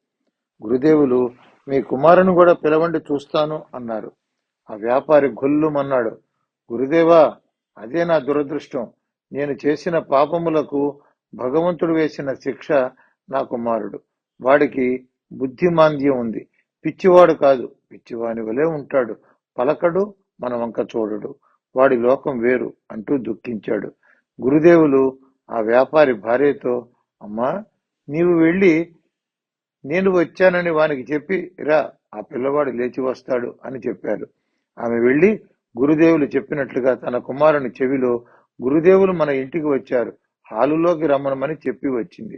గురుదేవులు, మీ కుమారుని కూడా పిలవండి చూస్తాను అన్నారు. ఆ వ్యాపారి గొల్లుమన్నాడు. గురుదేవా, అదే నా దురదృష్టం. నేను చేసిన పాపములకు భగవంతుడు వేసిన శిక్ష నా కుమారుడు. వాడికి బుద్ధిమాంద్యం ఉంది. పిచ్చివాడు కాదు, పిచ్చివాని వలె ఉంటాడు. పలకడు, మన వంక చూడడు. వాడి లోకం వేరు అంటూ దుఃఖించాడు. గురుదేవులు ఆ వ్యాపారి భార్యతో, అమ్మా, నీవు వెళ్ళి నేను వచ్చానని వానికి చెప్పి రా, ఆ పిల్లవాడు లేచి వస్తాడు అని చెప్పారు. ఆమె వెళ్లి గురుదేవులు చెప్పినట్లుగా తన కుమారుని చెవిలో, గురుదేవులు మన ఇంటికి వచ్చారు, హాలులోకి రమ్మనమని చెప్పి వచ్చింది.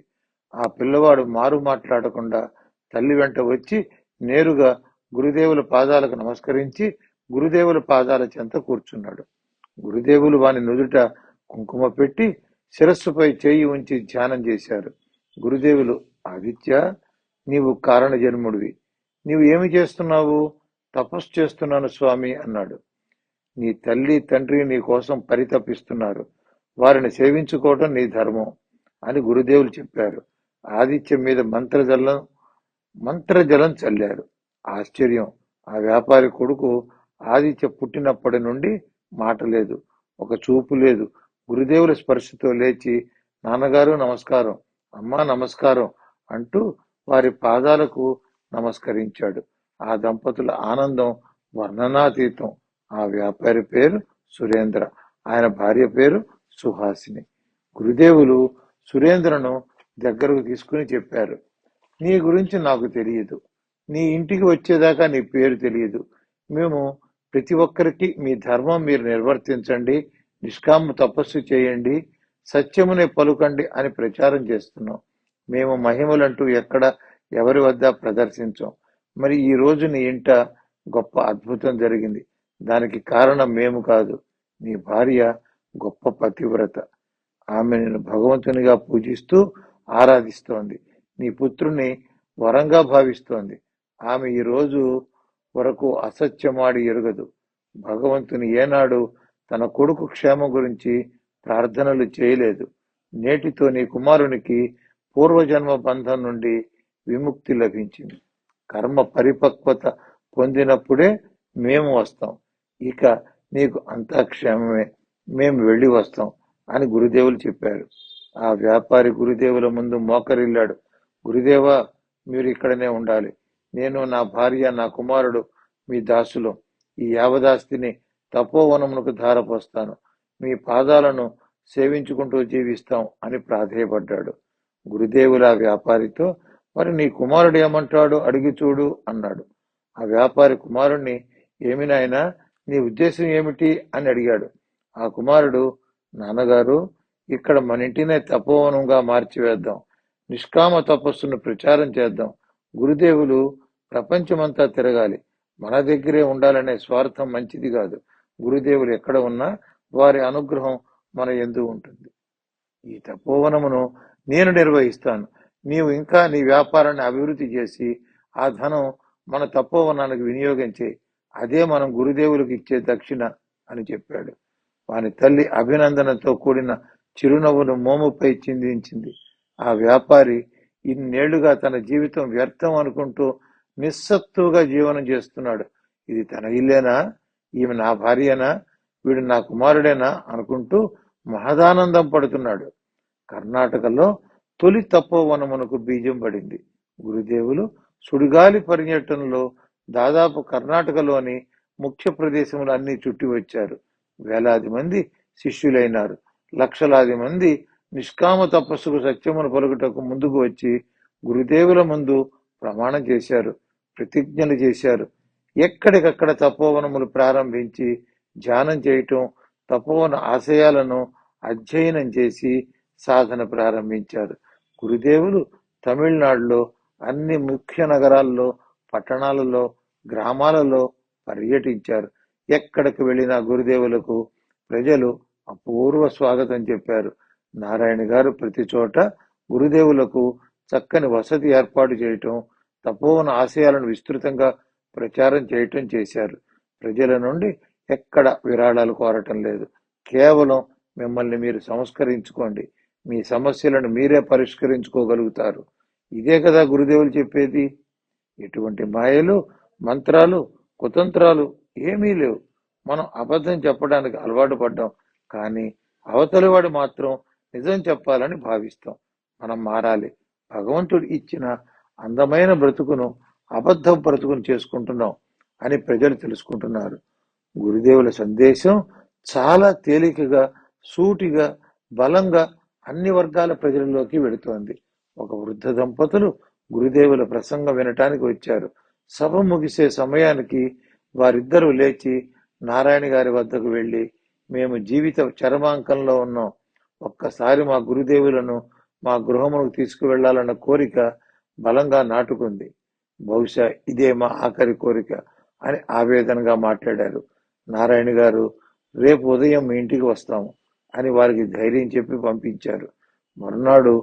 ఆ పిల్లవాడు మారు మాట్లాడకుండా తల్లి వెంట వచ్చి నేరుగా గురుదేవుల పాదాలకు నమస్కరించి గురుదేవుల పాదాల చెంత కూర్చున్నాడు. గురుదేవులు వాని నుదుట కుంకుమ పెట్టి శిరస్సుపై చేయి ఉంచి ధ్యానం చేశారు. గురుదేవులు, ఆదిత్య, నీవు కారణ జన్ముడివి. నీవు ఏమి చేస్తున్నావు? తపస్సు చేస్తున్నాను స్వామి అన్నాడు. నీ తల్లి తండ్రి నీ కోసం పరితపిస్తున్నారు. వారిని సేవించుకోవటం నీ ధర్మం అని గురుదేవులు చెప్పారు. ఆదిత్య మీద మంత్రజలం చల్లారు. ఆశ్చర్యం, ఆ వ్యాపారి కొడుకు ఆదిత్య పుట్టినప్పటి నుండి మాట లేదు, ఒక చూపు లేదు. గురుదేవుల స్పర్శతో లేచి, నాన్నగారు నమస్కారం, అమ్మా నమస్కారం అంటూ వారి పాదాలకు నమస్కరించాడు. ఆ దంపతుల ఆనందం వర్ణనాతీతం. ఆ వ్యాపారి పేరు సురేంద్ర, ఆయన భార్య పేరు సుహాసిని. గురుదేవులు సురేంద్రను దగ్గరకు తీసుకుని చెప్పారు, నీ గురించి నాకు తెలియదు. నీ ఇంటికి వచ్చేదాకా నీ పేరు తెలియదు. మేము ప్రతి ఒక్కరికి మీ ధర్మం మీరు నిర్వర్తించండి, నిష్కామ తపస్సు చేయండి, సత్యమునే పలుకండి అని ప్రచారం చేస్తున్నాం. మేము మహిమలంటూ ఎక్కడ ఎవరి వద్ద ప్రదర్శించాం. మరి ఈ రోజు నీ ఇంట గొప్ప అద్భుతం జరిగింది. దానికి కారణం మేము కాదు, నీ భార్య గొప్ప పతివ్రత. ఆమె నిన్ను భగవంతునిగా పూజిస్తూ ఆరాధిస్తోంది. నీ పుత్రుని వరంగా భావిస్తోంది. ఆమె ఈ రోజు వరకు అసత్యమాడి ఎరుగదు. భగవంతుని ఏనాడు తన కొడుకు క్షేమం గురించి ప్రార్థనలు చేయలేదు. నేటితో నీ కుమారునికి పూర్వజన్మ బంధం నుండి విముక్తి లభించింది. కర్మ పరిపక్వత పొందినప్పుడే మేము వస్తాం. ఇక నీకు అంతా క్షేమమే, మేము వెళ్ళి వస్తాం అని గురుదేవులు చెప్పారు. ఆ వ్యాపారి గురుదేవుల ముందు మోకరిల్లాడు. గురుదేవా, మీరు ఇక్కడనే ఉండాలి. నేను, నా భార్య, నా కుమారుడు మీ దాసులం. ఈ యావదాస్తిని తపోవనమునకు ధారపోస్తాను. మీ పాదాలను సేవించుకుంటూ జీవిస్తాం అని ప్రాధేయపడ్డాడు. గురుదేవుల ఆ వ్యాపారితో, మరి నీ కుమారుడు ఏమంటాడు అడిగి చూడు అన్నాడు. ఆ వ్యాపారి కుమారుణ్ణి, ఏమి నాయనా, నీ ఉద్దేశం ఏమిటి అని అడిగాడు. ఆ కుమారుడు, నాన్నగారు, ఇక్కడ మన ఇంటినే తపోవనంగా మార్చివేద్దాం. నిష్కామ తపస్సును ప్రచారం చేద్దాం. గురుదేవులు ప్రపంచమంతా తిరగాలి, మన దగ్గరే ఉండాలనే స్వార్థం మంచిది కాదు. గురుదేవులు ఎక్కడ ఉన్నా వారి అనుగ్రహం మన యందు ఉంటుంది. ఈ తపోవనమును నేను నిర్వహిస్తాను. నీవు ఇంకా నీ వ్యాపారాన్ని అభివృద్ధి చేసి ఆ ధనం మన తపోవనానికి వినియోగించే, అదే మనం గురుదేవులకు ఇచ్చే దక్షిణ అని చెప్పాడు. వాని తల్లి అభినందనతో కూడిన చిరునవ్వును మోముపై చిందించింది. ఆ వ్యాపారి ఇన్నేళ్లుగా తన జీవితం వ్యర్థం అనుకుంటూ నిస్సత్తుగా జీవనం చేస్తున్నాడు. ఇది తన ఇల్లేనా? ఈమె నా భార్యనా? వీడు నా కుమారుడేనా అనుకుంటూ మహదానందం పడుతున్నాడు. కర్ణాటకలో తొలి తపోవనమునకు బీజం పడింది. గురుదేవులు సుడిగాలి పర్యటనలో దాదాపు కర్ణాటకలోని ముఖ్య ప్రదేశములు అన్ని చుట్టి వచ్చారు. వేలాది మంది శిష్యులైనారు. లక్షలాది మంది నిష్కామ తపస్సుకు సత్యమును పలుకుటకు ముందుకు వచ్చి గురుదేవుల ముందు ప్రమాణం చేశారు, ప్రతిజ్ఞలు చేశారు. ఎక్కడికక్కడ తపోవనములు ప్రారంభించి ధ్యానం చేయటం, తపోవన ఆశయాలను అధ్యయనం చేసి సాధన ప్రారంభించారు. గురుదేవులు తమిళనాడులో అన్ని ముఖ్య నగరాల్లో, పట్టణాలలో, గ్రామాలలో పర్యటించారు. ఎక్కడికి వెళ్ళినా గురుదేవులకు ప్రజలు అపూర్వ స్వాగతం చెప్పారు. నారాయణ గారు ప్రతి చోట గురుదేవులకు చక్కని వసతి ఏర్పాటు చేయటం, తపోవన ఆశయాలను విస్తృతంగా ప్రచారం చేయటం చేశారు. ప్రజల నుండి ఎక్కడ విరాళాలు కోరటం లేదు. కేవలం మిమ్మల్ని మీరు సంస్కరించుకోండి, మీ సమస్యలను మీరే పరిష్కరించుకోగలుగుతారు. ఇదే కదా గురుదేవులు చెప్పేది. ఎటువంటి మాయలు, మంత్రాలు, కుతంత్రాలు ఏమీ లేవు. మనం అబద్ధం చెప్పడానికి అలవాటు పడ్డాం, కానీ అవతలివాడు మాత్రం నిజం చెప్పాలని భావిస్తాం. మనం మారాలి. భగవంతుడు ఇచ్చిన అందమైన బ్రతుకును అబద్ధం బ్రతుకును చేసుకుంటున్నాం అని ప్రజలు తెలుసుకుంటున్నారు. గురుదేవుల సందేశం చాలా తేలికగా, సూటిగా, బలంగా అన్ని వర్గాల ప్రజలలోకి వెళుతోంది. ఒక వృద్ధ దంపతులు గురుదేవుల ప్రసంగం వినటానికి వచ్చారు. సభ ముగిసే సమయానికి వారిద్దరూ లేచి నారాయణ గారి వద్దకు వెళ్ళి, మేము జీవిత చరమాంకంలో ఉన్నాం, ఒక్కసారి మా గురుదేవులను మా గృహమునకు తీసుకువెళ్లాలన్న కోరిక బలంగా నాటుకుంది. బహుశా ఇదే మా ఆఖరి కోరిక అని ఆవేదనగా మాట్లాడారు. నారాయణ గారు, రేపు ఉదయం మీ ఇంటికి వస్తాము అని వారికి ధైర్యం చెప్పి పంపించారు. మరునాడు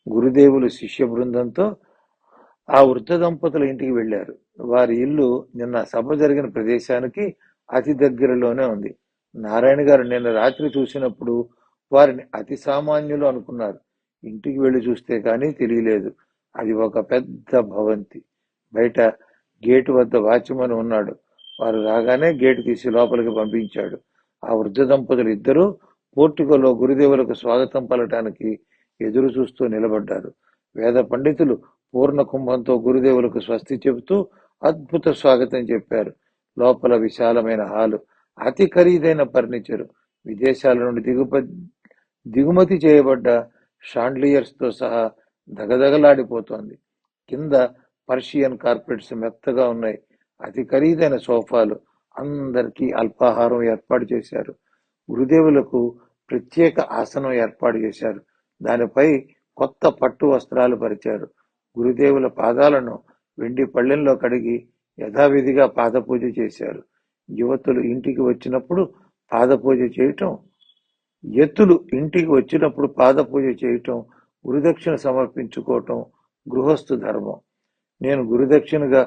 గురుదేవులు శిష్య బృందంతో ఆ వృద్ధ దంపతుల ఇంటికి వెళ్లారు. వారి ఇల్లు నిన్న సభ జరిగిన ప్రదేశానికి అతి దగ్గరలోనే ఉంది. నారాయణ గారు నిన్న రాత్రి చూసినప్పుడు వారిని అతి సామాన్యులు అనుకున్నారు. ఇంటికి వెళ్లి చూస్తే కానీ తెలియలేదు. అది ఒక పెద్ద భవంతి. బయట గేటు వద్ద వాచ్మన్ ఉన్నాడు. వారు రాగానే గేటు తీసి లోపలికి పంపించాడు. ఆ వృద్ధ దంపతులు ఇద్దరూ పోర్టుగల్లో గురుదేవులకు స్వాగతం పలటానికి ఎదురు చూస్తూ నిలబడ్డారు. వేద పండితులు పూర్ణ కుంభంతో గురుదేవులకు స్వస్తి చెబుతూ అద్భుత స్వాగతం చెప్పారు. లోపల విశాలమైన హాలు, అతి ఖరీదైన ఫర్నిచరు, విదేశాల నుండి దిగుమతి చేయబడ్డ షాండ్లియర్స్ తో సహా దగదగలాడిపోతోంది. కింద పర్షియన్ కార్పెట్స్ మెత్తగా ఉన్నాయి. అతి ఖరీదైన సోఫాలు, అందరికీ అల్పాహారం ఏర్పాటు చేశారు. గురుదేవులకు ప్రత్యేక ఆసనం ఏర్పాటు చేశారు. దానిపై కొత్త పట్టు వస్త్రాలు పరిచారు. గురుదేవుల పాదాలను వెండి పళ్ళెంలో కడిగి యథావిధిగా పాదపూజ చేశారు. యువతులు ఇంటికి వచ్చినప్పుడు పాదపూజ చేయటం పాదపూజ చేయటం, గురుదక్షిణ సమర్పించుకోవటం గృహస్థు ధర్మం. నేను గురుదక్షిణగా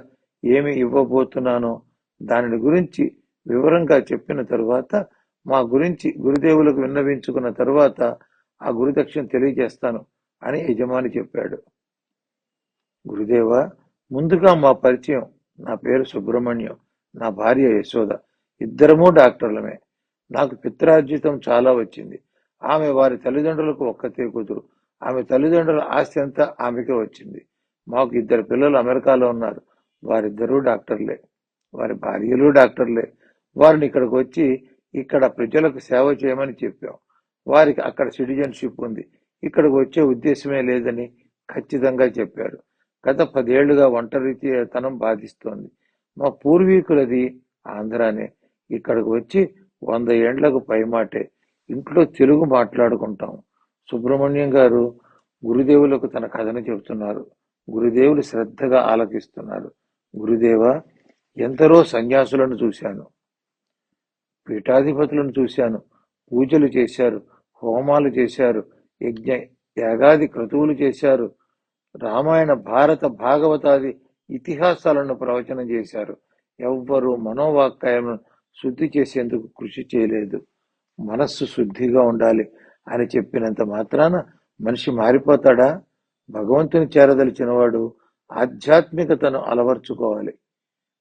ఏమి ఇవ్వబోతున్నానో దానిని గురించి వివరంగా చెప్పిన తరువాత, మా గురించి గురుదేవులకు విన్నవించుకున్న తరువాత ఆ గురుదక్షిణ తెలియజేస్తాను అని యజమాని చెప్పాడు. గురుదేవ, ముందుగా మా పరిచయం. నా పేరు సుబ్రహ్మణ్యం, నా భార్య యశోద. ఇద్దరము డాక్టర్లమే. నాకు పిత్రార్జితం చాలా వచ్చింది. ఆమె వారి తల్లిదండ్రులకు ఒక్కతే కూతురు. ఆమె తల్లిదండ్రుల ఆస్తి అంతా ఆమెకే వచ్చింది. మాకు ఇద్దరు పిల్లలు అమెరికాలో ఉన్నారు. వారిద్దరూ డాక్టర్లే. వారి భార్యలు డాక్టర్లే. వారిని ఇక్కడికి వచ్చి ఇక్కడ ప్రజలకు సేవ చేయమని చెప్పాం. వారికి అక్కడ సిటిజన్షిప్ ఉంది. ఇక్కడికి వచ్చే ఉద్దేశమే లేదని ఖచ్చితంగా చెప్పారు. గత 10 ఏళ్లుగా ఒంటరితనం బాధిస్తోంది. మా పూర్వీకులది ఆంధ్రానే. ఇక్కడికి వచ్చి 100 ఏండ్లకు పైమాటే. ఇంట్లో తెలుగు మాట్లాడుకుంటాం. సుబ్రహ్మణ్యం గారు గురుదేవులకు తన కథను చెబుతున్నారు. గురుదేవులు శ్రద్ధగా ఆలకిస్తున్నారు. గురుదేవ, ఎందరో సన్యాసులను చూశాను, పీఠాధిపతులను చూశాను. పూజలు చేశారు, హోమాలు చేశారు, యాగాది క్రతువులు చేశారు, రామాయణ భారత భాగవతాది ఇతిహాసాలను ప్రవచనం చేశారు. ఎవ్వరూ మనోవాక్కాయలను శుద్ధి చేసేందుకు కృషి చేయలేదు. మనస్సు శుద్ధిగా ఉండాలి అని చెప్పినంత మాత్రాన మనిషి మారిపోతాడా? భగవంతుని చేరదలిచినవాడు ఆధ్యాత్మికతను అలవర్చుకోవాలి.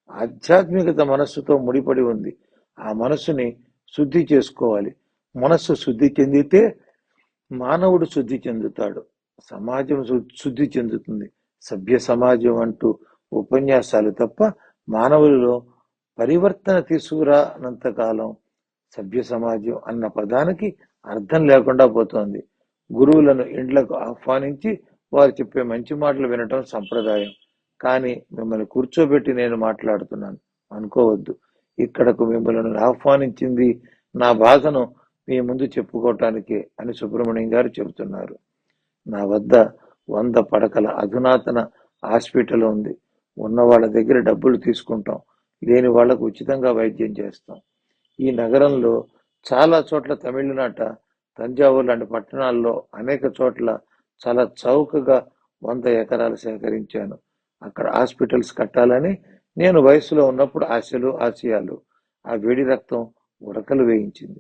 ఆధ్యాత్మికత మనస్సుతో ముడిపడి ఉంది. ఆ మనస్సుని శుద్ధి చేసుకోవాలి. మనస్సు శుద్ధి చెందితే మానవుడు శుద్ధి చెందుతాడు, సమాజం శుద్ధి చెందుతుంది. సభ్య సమాజం అంటూ ఉపన్యాసాలు తప్ప మానవులలో పరివర్తన తీసుకురానంతకాలం సభ్య సమాజం అన్న పదానికి అర్థం లేకుండా పోతోంది. గురువులను ఇండ్లకు ఆహ్వానించి వారు చెప్పే మంచి మాటలు వినటం సంప్రదాయం. కానీ మిమ్మల్ని కూర్చోబెట్టి నేను మాట్లాడుతున్నాను అనుకోవద్దు. ఇక్కడకు మిమ్మల్ని ఆహ్వానించింది నా బాధను మీ ముందు చెప్పుకోవటానికే అని సుబ్రహ్మణ్యం గారు చెబుతున్నారు. నా వద్ద 100 పడకల అధునాతన హాస్పిటల్ ఉంది. ఉన్న వాళ్ళ దగ్గర డబ్బులు తీసుకుంటాం, లేని వాళ్లకు ఉచితంగా వైద్యం చేస్తాం. ఈ నగరంలో చాలా చోట్ల, తమిళనాట, తంజావూరు లాంటి పట్టణాల్లో అనేక చోట్ల చాలా చౌకగా 100 ఎకరాలు సేకరించాను. అక్కడ హాస్పిటల్స్ కట్టాలని నేను వయసులో ఉన్నప్పుడు ఆశలు, ఆశయాలు. ఆ వేడి రక్తం ఉరకలు వేయించింది.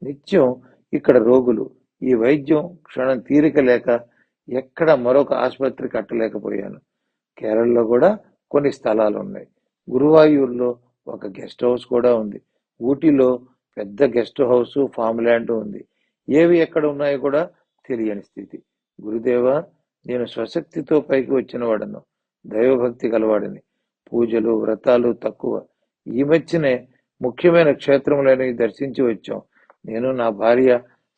నిత్యం ఇక్కడ రోగులు. ఈ వైద్యం క్షణం తీరిక లేక ఎక్కడ మరొక ఆసుపత్రి కట్టలేకపోయాను. కేరళలో కూడా కొన్ని స్థలాలు ఉన్నాయి. గురువాయూర్లో ఒక గెస్ట్ హౌస్ కూడా ఉంది. ఊటీలో పెద్ద గెస్ట్ హౌస్, ఫామ్ ల్యాండ్ ఉంది. ఏవి ఎక్కడ ఉన్నాయో కూడా తెలియని స్థితి. గురుదేవా, నేను స్వశక్తితో పైకి వచ్చిన వాడను, దైవభక్తి గలవాడిని. పూజలు వ్రతాలు తక్కువ. ఈ మధ్యనే ముఖ్యమైన క్షేత్రములని దర్శించి వచ్చాం. నేను నా భార్య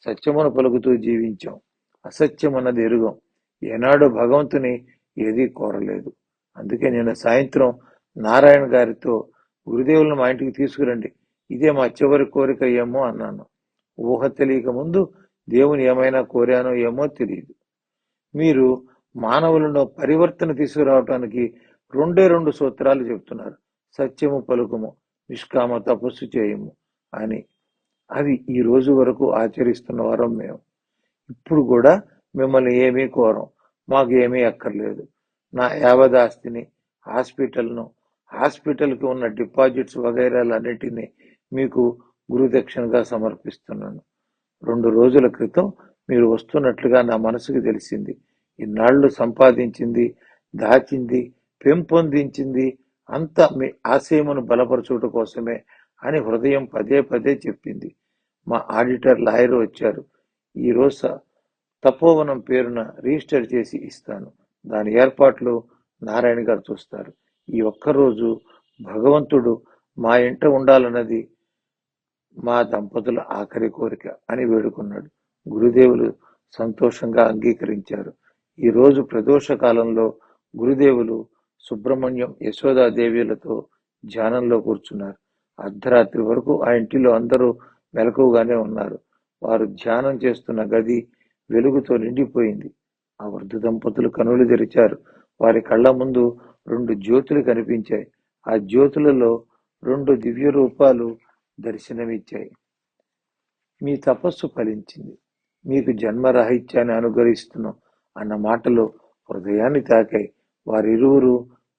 సత్యమును పలుకుతూ జీవించాం. అసత్యం అన్నది ఎరుగం. ఏనాడు భగవంతుని ఏదీ కోరలేదు. అందుకే నేను సాయంత్రం నారాయణ గారితో గురుదేవులను మా ఇంటికి తీసుకురండి, ఇదే మా చివరి కోరిక ఏమో అన్నాను. ఊహ తెలియక ముందు దేవుని ఏమైనా కోరానో ఏమో తెలియదు. మీరు మానవులను పరివర్తన తీసుకురావటానికి రెండు సూత్రాలు చెప్తున్నారు. సత్యము పలుకుము, నిష్కామ తపస్సు చేయము అని. అది ఈ రోజు వరకు ఆచరిస్తున్న వారం మేము. ఇప్పుడు కూడా మిమ్మల్ని ఏమీ కోరం, మాకు ఏమీ అక్కర్లేదు. నా యావదాస్తిని, హాస్పిటల్కి ఉన్న డిపాజిట్స్ వగైరాలన్నిటినీ మీకు గురుదక్షిణగా సమర్పిస్తున్నాను. 2 రోజుల క్రితం మీరు వస్తున్నట్లుగా నా మనసుకు తెలిసింది. ఇన్నాళ్లు సంపాదించింది, దాచింది, పెంపొందించింది అంతా మీ ఆశయమును బలపరచుట కోసమే అని హృదయం పదే పదే చెప్పింది. మా ఆడిటర్ లాయర్ వచ్చారు. ఈ రోజు తపోవనం పేరున రిజిస్టర్ చేసి ఇస్తాను. దాని ఏర్పాట్లు నారాయణ గారు చూస్తారు. ఈ ఒక్కరోజు భగవంతుడు మా ఇంట ఉండాలన్నది మా దంపతుల ఆఖరి కోరిక అని వేడుకున్నాడు. గురుదేవులు సంతోషంగా అంగీకరించారు. ఈ రోజు ప్రదోష కాలంలో గురుదేవులు సుబ్రహ్మణ్యం, యశోదాదేవిలతో ధ్యానంలో కూర్చున్నారు. అర్ధరాత్రి వరకు ఆ ఇంటిలో అందరూ మెలకువగానే ఉన్నారు. వారు ధ్యానం చేస్తున్న గది వెలుగుతో నిండిపోయింది. ఆ వృద్ధ దంపతులు కనులు తెరిచారు. వారి కళ్ళ ముందు 2 జ్యోతులు కనిపించాయి. ఆ జ్యోతులలో 2 దివ్య రూపాలు దర్శనమిచ్చాయి. మీ తపస్సు ఫలించింది, మీకు జన్మరాహిత్యాన్ని అనుగ్రహిస్తున్నాం అన్న మాటలు హృదయాన్ని తాకాయి. వారిరువురు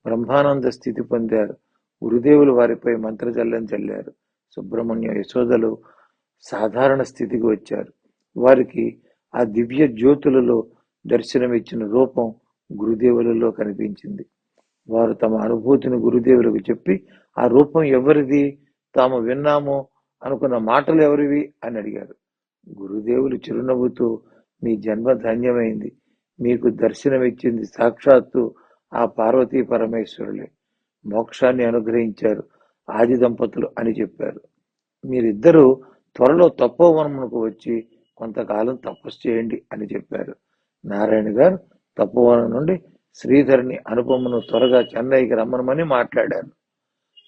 బ్రహ్మానంద స్థితి పొందారు. గురుదేవులు వారిపై మంత్రజల్లం చల్లారు. సుబ్రహ్మణ్యం, యశోదలు సాధారణ స్థితికి వచ్చారు. వారికి ఆ దివ్య జ్యోతులలో దర్శనమిచ్చిన రూపం గురుదేవులలో కనిపించింది. వారు తమ అనుభూతిని గురుదేవులకు చెప్పి, ఆ రూపం ఎవరిది, తాము విన్నాము అనుకున్న మాటలు ఎవరివి అని అడిగారు. గురుదేవులు చిరునవ్వుతూ, మీ జన్మ ధన్యమైంది, మీకు దర్శనమిచ్చింది సాక్షాత్తు ఆ పార్వతీ పరమేశ్వరులే. మోక్షాన్ని అనుగ్రహించారు ఆది దంపతులు అని చెప్పారు. మీరిద్దరూ త్వరలో తపోవనమునకు వచ్చి కొంతకాలం తపస్సు చేయండి అని చెప్పారు. నారాయణ గారు తపోవనం నుండి శ్రీధర్ని, అనుపమను త్వరగా చెన్నైకి రమ్మనమని మాట్లాడారు.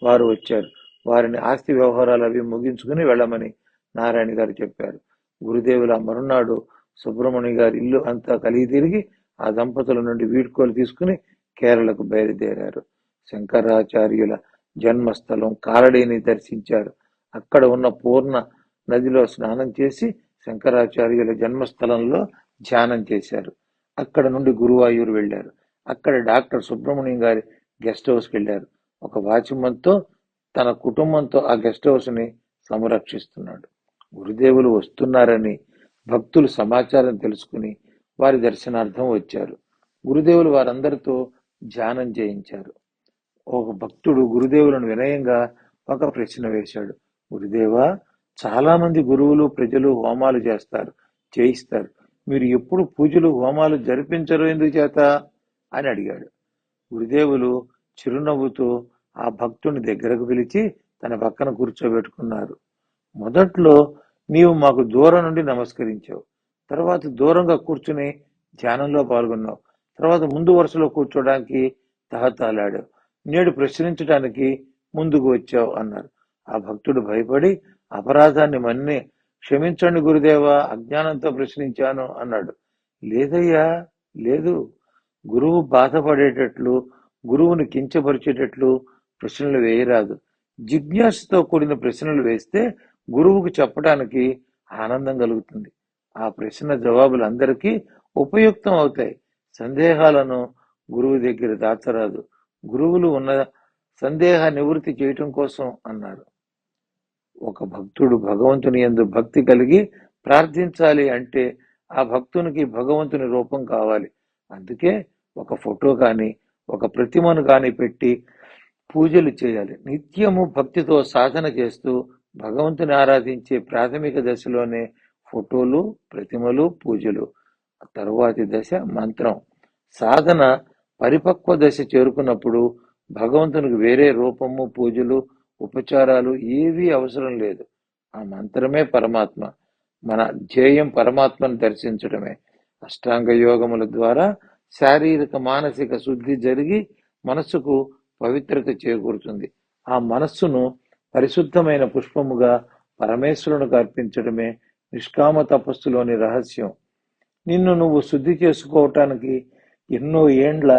వారు వచ్చారు. వారిని ఆస్తి వ్యవహారాలు అవి ముగించుకుని వెళ్ళమని నారాయణ గారు చెప్పారు. గురుదేవుల మరునాడు సుబ్రహ్మణ్య గారి ఇల్లు అంతా కలిగి తిరిగి ఆ దంపతుల నుండి వీడ్కోలు తీసుకుని కేరళకు బయలుదేరారు. శంకరాచార్యుల జన్మస్థలం కాలడీని దర్శించారు. అక్కడ ఉన్న పూర్ణ నదిలో స్నానం చేసి శంకరాచార్యుల జన్మస్థలంలో ధ్యానం చేశారు. అక్కడ నుండి గురువాయూరు వెళ్ళారు. అక్కడ డాక్టర్ సుబ్రహ్మణ్యం గారి గెస్ట్ హౌస్కి వెళ్ళారు. ఒక వాచ్మన్తో తన కుటుంబంతో ఆ గెస్ట్ హౌస్ని సంరక్షిస్తున్నాడు. గురుదేవులు వస్తున్నారని భక్తులు సమాచారం తెలుసుకుని వారి దర్శనార్థం వచ్చారు. గురుదేవులు వారందరితో ధ్యానం చేయించారు. ఒక భక్తుడు గురుదేవులను వినయంగా ఒక ప్రశ్న వేశాడు. గురుదేవా, చాలా మంది గురువులు, ప్రజలు హోమాలు చేయిస్తారు, మీరు ఎప్పుడు పూజలు హోమాలు జరిపించరు ఎందుకు చేత అని అడిగాడు. గురుదేవులు చిరునవ్వుతో ఆ భక్తుని దగ్గరకు పిలిచి తన పక్కన కూర్చోబెట్టుకున్నారు. మొదట్లో నీవు మాకు దూరం నుండి నమస్కరించావు, తర్వాత దూరంగా కూర్చుని ధ్యానంలో పాల్గొన్నావు, తర్వాత ముందు వరుసలో కూర్చోడానికి తహతాలాడావు, నేడు ప్రశ్నించడానికి ముందుకు వచ్చావు అన్నారు. ఆ భక్తుడు భయపడి, అపరాధాన్ని మన్నే క్షమించండి గురుదేవా, అజ్ఞానంతో ప్రశ్నించాను అన్నాడు. లేదయ్యా, లేదు. గురువు బాధపడేటట్లు, గురువుని కించపరిచేటట్లు ప్రశ్నలు వేయరాదు. జిజ్ఞాసతో కూడిన ప్రశ్నలు వేస్తే గురువుకు చెప్పడానికి ఆనందం కలుగుతుంది. ఆ ప్రశ్న జవాబులు అందరికీ ఉపయుక్తం అవుతాయి. సందేహాలను గురువు దగ్గర దాచరాదు. గురువులు ఉన్న సందేహ నివృత్తి చేయటం కోసం అన్నారు. ఒక భక్తుడు భగవంతుని యందు భక్తి కలిగి ప్రార్థించాలి అంటే ఆ భక్తునికి భగవంతుని రూపం కావాలి. అందుకే ఒక ఫోటో కానీ ఒక ప్రతిమను కానీ పెట్టి పూజలు చేయాలి. నిత్యము భక్తితో సాధన చేస్తూ భగవంతుని ఆరాధించే ప్రాథమిక దశలోనే ఫోటోలు, ప్రతిమలు, పూజలు. తరువాతి దశ మంత్రం. సాధన పరిపక్వ దశ చేరుకున్నప్పుడు భగవంతునికి వేరే రూపము, పూజలు, ఉపచారాలు ఏవీ అవసరం లేదు. ఆ మంత్రమే పరమాత్మ. మన ధ్యేయం పరమాత్మను దర్శించడమే. అష్టాంగ యోగముల ద్వారా శారీరక మానసిక శుద్ధి జరిగి మనస్సుకు పవిత్రత చేకూరుతుంది. ఆ మనస్సును పరిశుద్ధమైన పుష్పముగా పరమేశ్వరునికి అర్పించడమే నిష్కామ తపస్సులోని రహస్యం. నిన్ను నువ్వు శుద్ధి చేసుకోవటానికి ఎన్నో ఏండ్ల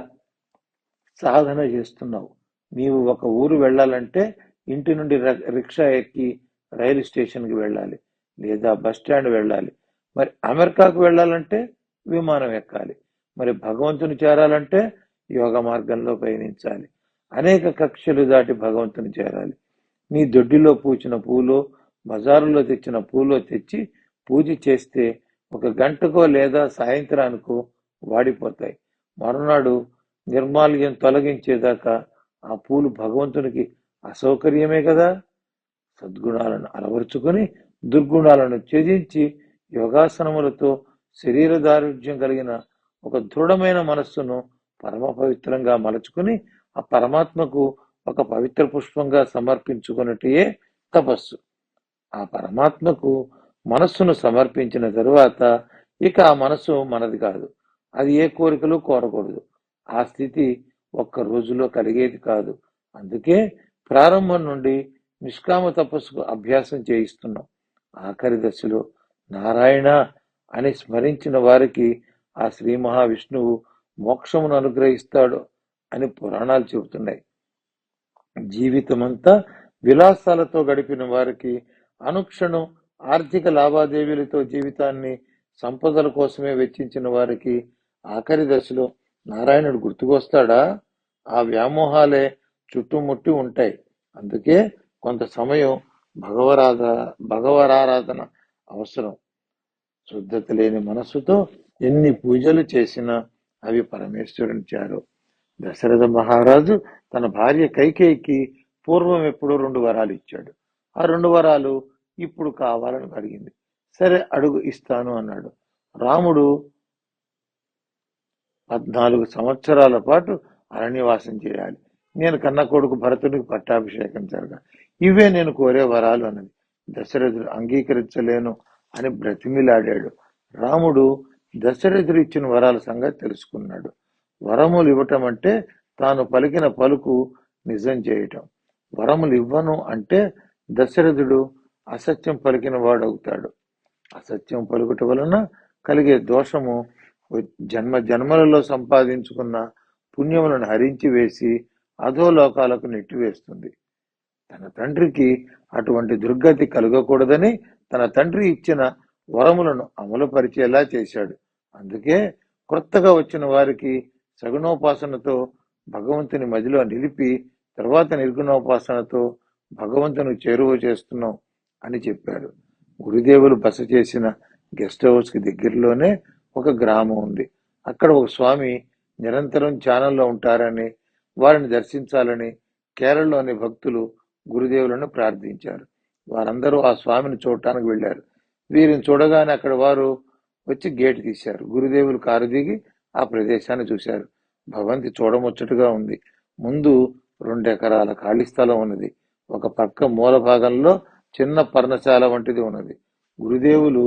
సాధన చేస్తున్నావు. నీవు ఒక ఊరు వెళ్ళాలంటే ఇంటి నుండి రిక్షా ఎక్కి రైలు స్టేషన్కి వెళ్ళాలి, లేదా బస్ స్టాండ్ వెళ్ళాలి. మరి అమెరికాకు వెళ్ళాలంటే విమానం ఎక్కాలి. మరి భగవంతుని చేరాలంటే యోగ మార్గంలో పయనించాలి. అనేక కక్షలు దాటి భగవంతుని చేరాలి. నీ దొడ్డిలో పూచిన పూలో బజారులో తెచ్చిన పూలో తెచ్చి పూజ చేస్తే ఒక గంటకో లేదా సాయంత్రానికో వాడిపోతాయి. మరునాడు నిర్మాల్యం తొలగించేదాకా ఆ పూలు భగవంతునికి అసౌకర్యమే కదా. సద్గుణాలను అలవరుచుకొని దుర్గుణాలను త్యజించి యోగాసనములతో శరీర దారుఢ్యం కలిగిన ఒక దృఢమైన మనస్సును పరమ పవిత్రంగా మలుచుకుని ఆ పరమాత్మకు ఒక పవిత్ర పుష్పంగా సమర్పించుకున్నట్టే తపస్సు. ఆ పరమాత్మకు మనస్సును సమర్పించిన తరువాత ఇక ఆ మనస్సు మనది కాదు. అది ఏ కోరికలు కోరకూడదు. ఆ స్థితి ఒక్క రోజులో కలిగేది కాదు. అందుకే ప్రారంభం నుండి నిష్కామ తపస్సుకు అభ్యాసం చేయిస్తున్నాం. ఆఖరి దశలో నారాయణ అని స్మరించిన వారికి ఆ శ్రీ మహావిష్ణువు మోక్షమును అనుగ్రహిస్తాడు అని పురాణాలు చెబుతున్నాయి. జీవితమంతా విలాసాలతో గడిపిన వారికి అనుక్షణం ఆర్థిక లావాదేవీలతో జీవితాన్ని సంపదల కోసమే వెచ్చించిన వారికి ఆఖరి దశలో నారాయణుడు గుర్తుకొస్తాడా? ఆ వ్యామోహాలే చుట్టుముట్టి ఉంటాయి. అందుకే కొంత సమయం భగవరారాధన అవసరం. శుద్ధత లేని మనస్సుతో ఎన్ని పూజలు చేసినా అవి పరమేశ్వరుని చేరు. దశరథ మహారాజు తన భార్య కైకేయికి పూర్వం ఎప్పుడో 2 వరాలు ఇచ్చాడు. ఆ 2 వరాలు ఇప్పుడు కావాలని అడిగింది. సరే అడుగు, ఇస్తాను అన్నాడు. రాముడు 14 సంవత్సరాల పాటు అరణ్యవాసం చేయాలి. నేను కన్న కొడుకు భరతునికి పట్టాభిషేకం జరగాలి. ఇవే నేను కోరే వరాలు అన్నది. దశరథుడు అంగీకరించలేను అని బ్రతిమిలాడాడు. రాముడు దశరథుడు ఇచ్చిన వరాల సంగతి తెలుసుకున్నాడు. వరములు ఇవ్వటం అంటే తాను పలికిన పలుకు నిజం చేయటం. వరములు ఇవ్వను అంటే దశరథుడు అసత్యం పలికిన వాడవుతాడు. అసత్యం పలుకుట వలన కలిగే దోషము జన్మ జన్మలలో సంపాదించుకున్న పుణ్యములను హరించి వేసి అధోలోకాలకు నెట్టివేస్తుంది. తన తండ్రికి అటువంటి దుర్గతి కలగకూడదని తన తండ్రి ఇచ్చిన వరములను అమలుపరిచేలా చేశాడు. అందుకే కొత్తగా వచ్చిన వారికి సగుణోపాసనతో భగవంతుని మదిలో నిలిపి తర్వాత నిర్గుణోపాసనతో భగవంతుని చేరువ చేస్తున్నాం అని చెప్పారు. గురుదేవులు బస చేసిన గెస్ట్ హౌస్ కి దగ్గరలోనే ఒక గ్రామం ఉంది. అక్కడ ఒక స్వామి నిరంతరం ధ్యానంలో ఉంటారని, వారిని దర్శించాలని కేరళలోని భక్తులు గురుదేవులను ప్రార్థించారు. వారందరూ ఆ స్వామిని చూడటానికి వెళ్లారు. వీరిని చూడగానే అక్కడ వారు వచ్చి గేటు తీశారు. గురుదేవులు కారు దిగి ఆ ప్రదేశాన్ని చూశారు. భవంతి చూడముచ్చటగా ఉంది. ముందు 2 ఎకరాల ఖాళీ స్థలం ఉన్నది. ఒక పక్క మూల భాగంలో చిన్న పర్ణశాల వంటిది ఉన్నది. గురుదేవులు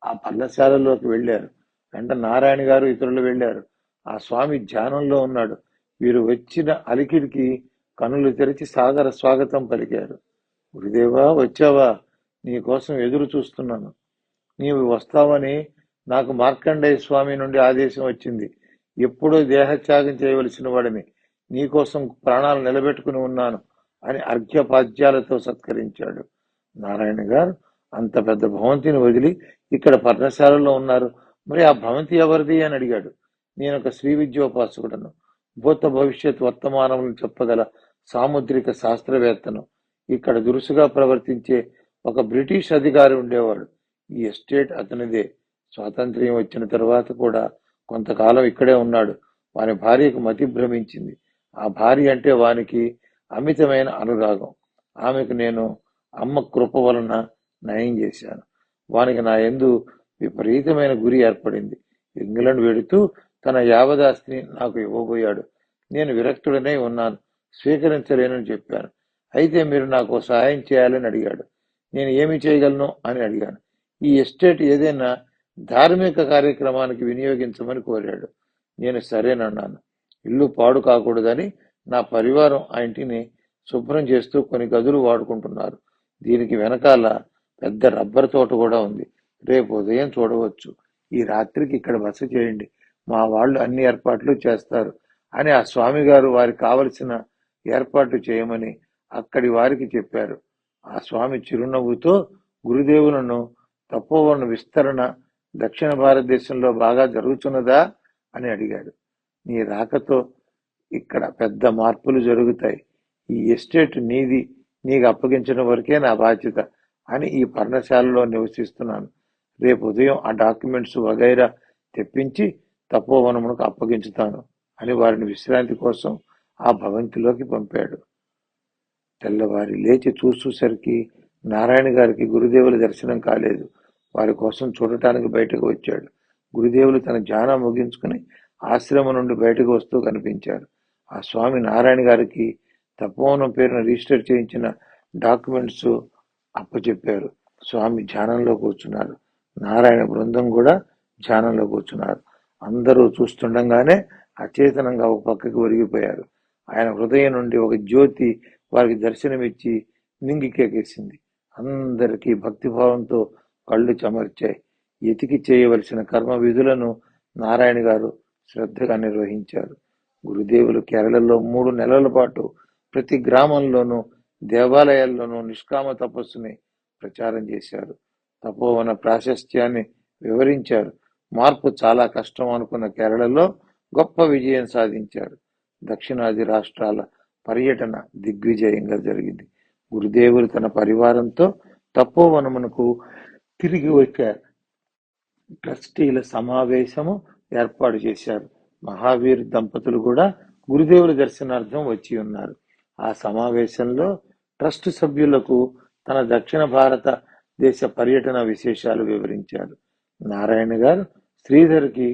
ఆ పర్ణశాలలోకి వెళ్లారు. వెంట నారాయణ గారు ఇతరులు వెళ్లారు. ఆ స్వామి ధ్యానంలో ఉన్నాడు. వీరు వచ్చిన అలికిడికి కనులు తెరిచి సాదర స్వాగతం పలికారు. గురుదేవా, వచ్చావా? నీ కోసం ఎదురు చూస్తున్నాను. నీవు వస్తావని నాకు మార్కండేయ స్వామి నుండి ఆదేశం వచ్చింది. ఎప్పుడూ దేహత్యాగం చేయవలసిన వాడిని, నీకోసం ప్రాణాలు నిలబెట్టుకుని ఉన్నాను అని అర్ఘ్యపాద్యాలతో సత్కరించాడు. నారాయణ గారు అంత పెద్ద భవంతిని వదిలి ఇక్కడ పర్ణశాలలో ఉన్నారు. మరి ఆ భవంతి ఎవరిది అని అడిగాడు. నేను ఒక శ్రీ విద్యోపాసకుడను. భూత భవిష్యత్ వర్తమానములను చెప్పగల సాముద్రిక శాస్త్రవేత్తను. ఇక్కడ దురుసుగా ప్రవర్తించే ఒక బ్రిటిష్ అధికారి ఉండేవాడు. ఈ ఎస్టేట్ అతనిదే. స్వాతంత్ర్యం వచ్చిన తర్వాత కూడా కొంతకాలం ఇక్కడే ఉన్నాడు. వాని భార్యకు మతి భ్రమించింది. ఆ భార్య అంటే వానికి అమితమైన అనురాగం. ఆమెకు నేను అమ్మ కృప వలన నయం చేశాను. వానికి నా యందు విపరీతమైన గురి ఏర్పడింది. ఇంగ్లాండ్ వెడుతూ తన యావదాస్తిని నాకు ఇవ్వబోయాడు. నేను విరక్తుడనే ఉన్నాను, స్వీకరించలేనని చెప్పాను. అయితే మీరు నాకు సహాయం చేయాలని అడిగాడు. నేను ఏమి చేయగలను అని అడిగాను. ఈ ఎస్టేట్ ఏదైనా ధార్మిక కార్యక్రమానికి వినియోగించమని కోరాడు. నేను సరేనన్నాను. ఇల్లు పాడు కాకూడదని నా పరివారం ఆ ఇంటిని శుభ్రం చేస్తూ కొన్ని గదులు వాడుకుంటున్నారు. దీనికి వెనకాల పెద్ద రబ్బర్ తోట కూడా ఉంది. రేపు ఉదయం చూడవచ్చు. ఈ రాత్రికి ఇక్కడ బస చేయండి, మా వాళ్ళు అన్ని ఏర్పాట్లు చేస్తారు అని ఆ స్వామి గారు వారికి కావలసిన ఏర్పాట్లు చేయమని అక్కడి వారికి చెప్పారు. ఆ స్వామి చిరునవ్వుతో గురుదేవులను తపోవన విస్తరణ దక్షిణ భారతదేశంలో బాగా జరుగుతున్నదా అని అడిగాడు. నీ రాకతో ఇక్కడ పెద్ద మార్పులు జరుగుతాయి. ఈ ఎస్టేట్ నీది, నీకు అప్పగించడం వరకే నా బాధ్యత అని ఈ పర్ణశాలలో నివసిస్తున్నాను. రేపు ఉదయం ఆ డాక్యుమెంట్స్ వగైరా తెప్పించి తపోవనమునకు అప్పగించుతాను అని వారిని విశ్రాంతి కోసం ఆ భవంతిలోకి పంపాడు. తెల్లవారి లేచి చూసేసరికి నారాయణ గారికి గురుదేవుల దర్శనం కాలేదు. వారి కోసం చూడటానికి బయటకు వచ్చాడు. గురుదేవులు తన ధ్యానం ముగించుకుని ఆశ్రమం నుండి బయటకు వస్తూ కనిపించారు. ఆ స్వామి నారాయణ గారికి తపోవనం పేరున రిజిస్టర్ చేయించిన డాక్యుమెంట్స్ అప్పచెప్పారు. స్వామి ధ్యానంలో కూర్చున్నారు. నారాయణ బృందం కూడా ధ్యానంలో కూర్చున్నారు. అందరూ చూస్తుండగానే అచేతనంగా ఒక పక్కకి ఒరిగిపోయారు. ఆయన హృదయం నుండి ఒక జ్యోతి వారికి దర్శనమిచ్చి నింగికెక్కేసింది. అందరికీ భక్తిభావంతో కళ్ళు చెమర్చాయి. ఎతికి చేయవలసిన కర్మ విధులను నారాయణ గారు శ్రద్ధగా నిర్వహించారు. గురుదేవులు కేరళలో 3 నెలల పాటు ప్రతి గ్రామంలోనూ దేవాలయాల్లోనూ నిష్కామ తపస్సుని ప్రచారం చేశారు. తపోవన ప్రాశస్త్యాన్ని వివరించారు. మార్పు చాలా కష్టం అనుకున్న కేరళలో గొప్ప విజయం సాధించారు. దక్షిణాది రాష్ట్రాల పర్యటన దిగ్విజయంగా జరిగింది. గురుదేవులు తన పరివారంతో తపోవనమునకు తిరిగి వచ్చారు. ట్రస్టీల సమావేశము ఏర్పాటు చేశారు. మహావీర్ దంపతులు కూడా గురుదేవుల దర్శనార్థం వచ్చి ఉన్నారు. ఆ సమావేశంలో ట్రస్ట్ సభ్యులకు తన దక్షిణ భారత దేశ పర్యటన విశేషాలు వివరించారు. నారాయణ గారు శ్రీధర్కి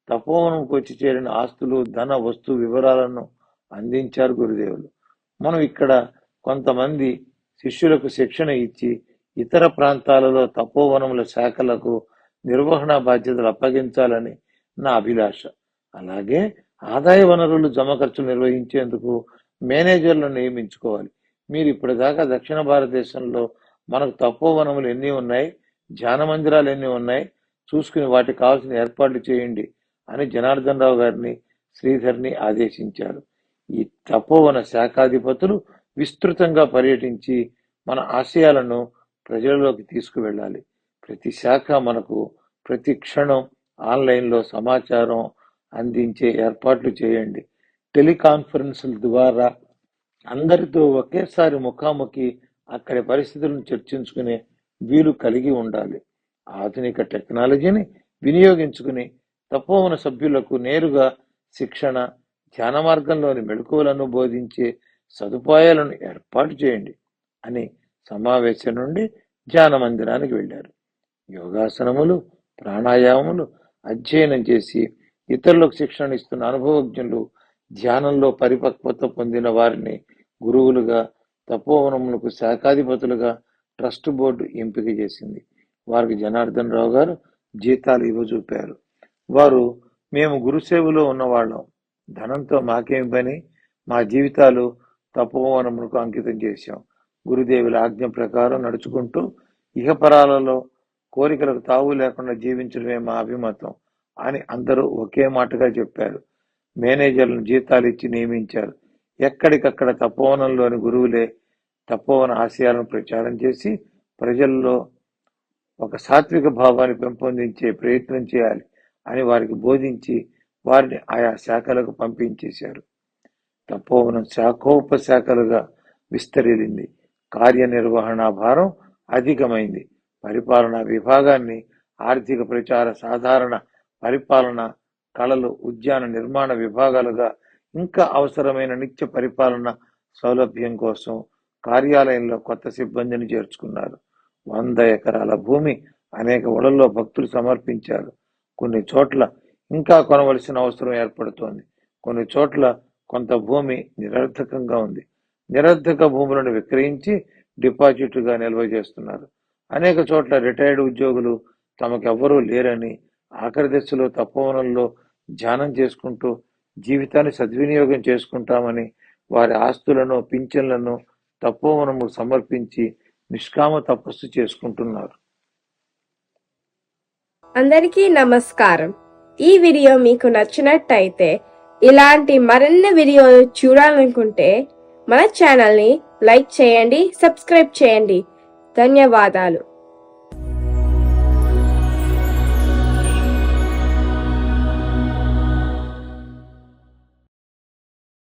తపోవనంకు వచ్చి చేరిన ఆస్తులు, ధన, వస్తు వివరాలను అందించారు గురుదేవులు. మనం ఇక్కడ కొంతమంది శిష్యులకు శిక్షణ ఇచ్చి ఇతర ప్రాంతాలలో తపోవనముల శాఖలకు నిర్వహణ బాధ్యతలు అప్పగించాలని నా అభిలాష. అలాగే ఆదాయ వనరులు జమ ఖర్చులు నిర్వహించేందుకు మేనేజర్లను నియమించుకోవాలి. మీరు ఇప్పటిదాకా దక్షిణ భారతదేశంలో మనకు తపోవనములు ఎన్ని ఉన్నాయి, ధ్యాన మందిరాలు ఎన్ని ఉన్నాయి చూసుకుని వాటికి కావాల్సిన ఏర్పాట్లు చేయండి అని జనార్దన్ రావు గారిని, శ్రీధర్ని ఆదేశించారు. ఈ తపోవన శాఖాధిపతులు విస్తృతంగా పర్యటించి మన ఆశయాలను ప్రజలలోకి తీసుకువెళ్ళాలి. ప్రతి శాఖ మనకు ప్రతి క్షణం ఆన్లైన్లో సమాచారం అందించే ఏర్పాట్లు చేయండి. టెలికాన్ఫరెన్సుల ద్వారా అందరితో ఒకేసారి ముఖాముఖి అక్కడి పరిస్థితులను చర్చించుకునే వీలు కలిగి ఉండాలి. ఆధునిక టెక్నాలజీని వినియోగించుకుని తపోవన సభ్యులకు నేరుగా శిక్షణ, ధ్యాన మార్గంలోని మెళకువలను బోధించే సదుపాయాలను ఏర్పాటు చేయండి అని సమావేశం నుండి ధ్యాన మందిరానికి వెళ్ళారు. యోగాసనములు, ప్రాణాయామములు అధ్యయనం చేసి ఇతరులకు శిక్షణ ఇస్తున్న అనుభవజ్ఞులు, ధ్యానంలో పరిపక్వత పొందిన వారిని గురువులుగా, తపోవనములకు శాఖాధిపతులుగా ట్రస్ట్ బోర్డు ఎంపిక చేసింది. వారికి జనార్దన్ రావు గారు జీతాలు ఇవ్వజూపారు. వారు, మేము గురుసేవలో ఉన్నవాళ్ళం, ధనంతో మాకేం పని, మా జీవితాలు తపోవనములకు అంకితం చేశాం, గురుదేవుల ఆజ్ఞ ప్రకారం నడుచుకుంటూ ఇహపరాలలో కోరికలకు తావు లేకుండా జీవించడమే మా అభిమతం అని అందరూ ఒకే మాటగా చెప్పారు. మేనేజర్లను జీతాలు ఇచ్చి నియమించారు. ఎక్కడికక్కడ తపోవనంలోని గురువులే తపోవన ఆశయాలను ప్రచారం చేసి ప్రజల్లో ఒక సాత్విక భావాన్ని పెంపొందించే ప్రయత్నం చేయాలి అని వారికి బోధించి వారిని ఆయా శాఖలకు పంపించేశారు. తపోవనం శాఖోపశాఖలుగా విస్తరిల్లింది. కార్యనిర్వహణ భారం అధికమైంది. పరిపాలనా విభాగాన్ని ఆర్థిక ప్రచార సాధారణ పరిపాలన కళలు ఉద్యాన నిర్మాణ విభాగాలుగా ఇంకా అవసరమైన నిత్య పరిపాలన సౌలభ్యం కోసం కార్యాలయంలో కొత్త సిబ్బందిని చేర్చుకున్నారు. 100 ఎకరాల భూమి అనేక ఊళ్ళల్లో భక్తులు సమర్పించారు. కొన్ని చోట్ల ఇంకా కొనవలసిన అవసరం ఏర్పడుతోంది. కొన్ని చోట్ల కొంత భూమి నిరర్థకంగా ఉంది. నిరర్థక భూములను విక్రయించి డిపాజిట్గా నిల్వ చేస్తున్నారు. అనేక చోట్ల రిటైర్డ్ ఉద్యోగులు తమకెవ్వరూ లేరని ఆఖరి దశలో తపోవనంలో ధ్యానం చేసుకుంటూ జీవితాన్ని సద్వినియోగం చేసుకుంటామని వారి ఆస్తులను పింఛన్లను తపోవనము సమర్పించి నిష్కామ తపస్సు చేసుకుంటున్నారు. అందరికీ నమస్కారం. ఈ వీడియో మీకు నచ్చినట్టయితే ఇలాంటి మరిన్ని వీడియోలు చూడాలనుకుంటే మన ఛానల్ని లైక్ చేయండి, సబ్స్క్రైబ్ చేయండి. ధన్యవాదాలు.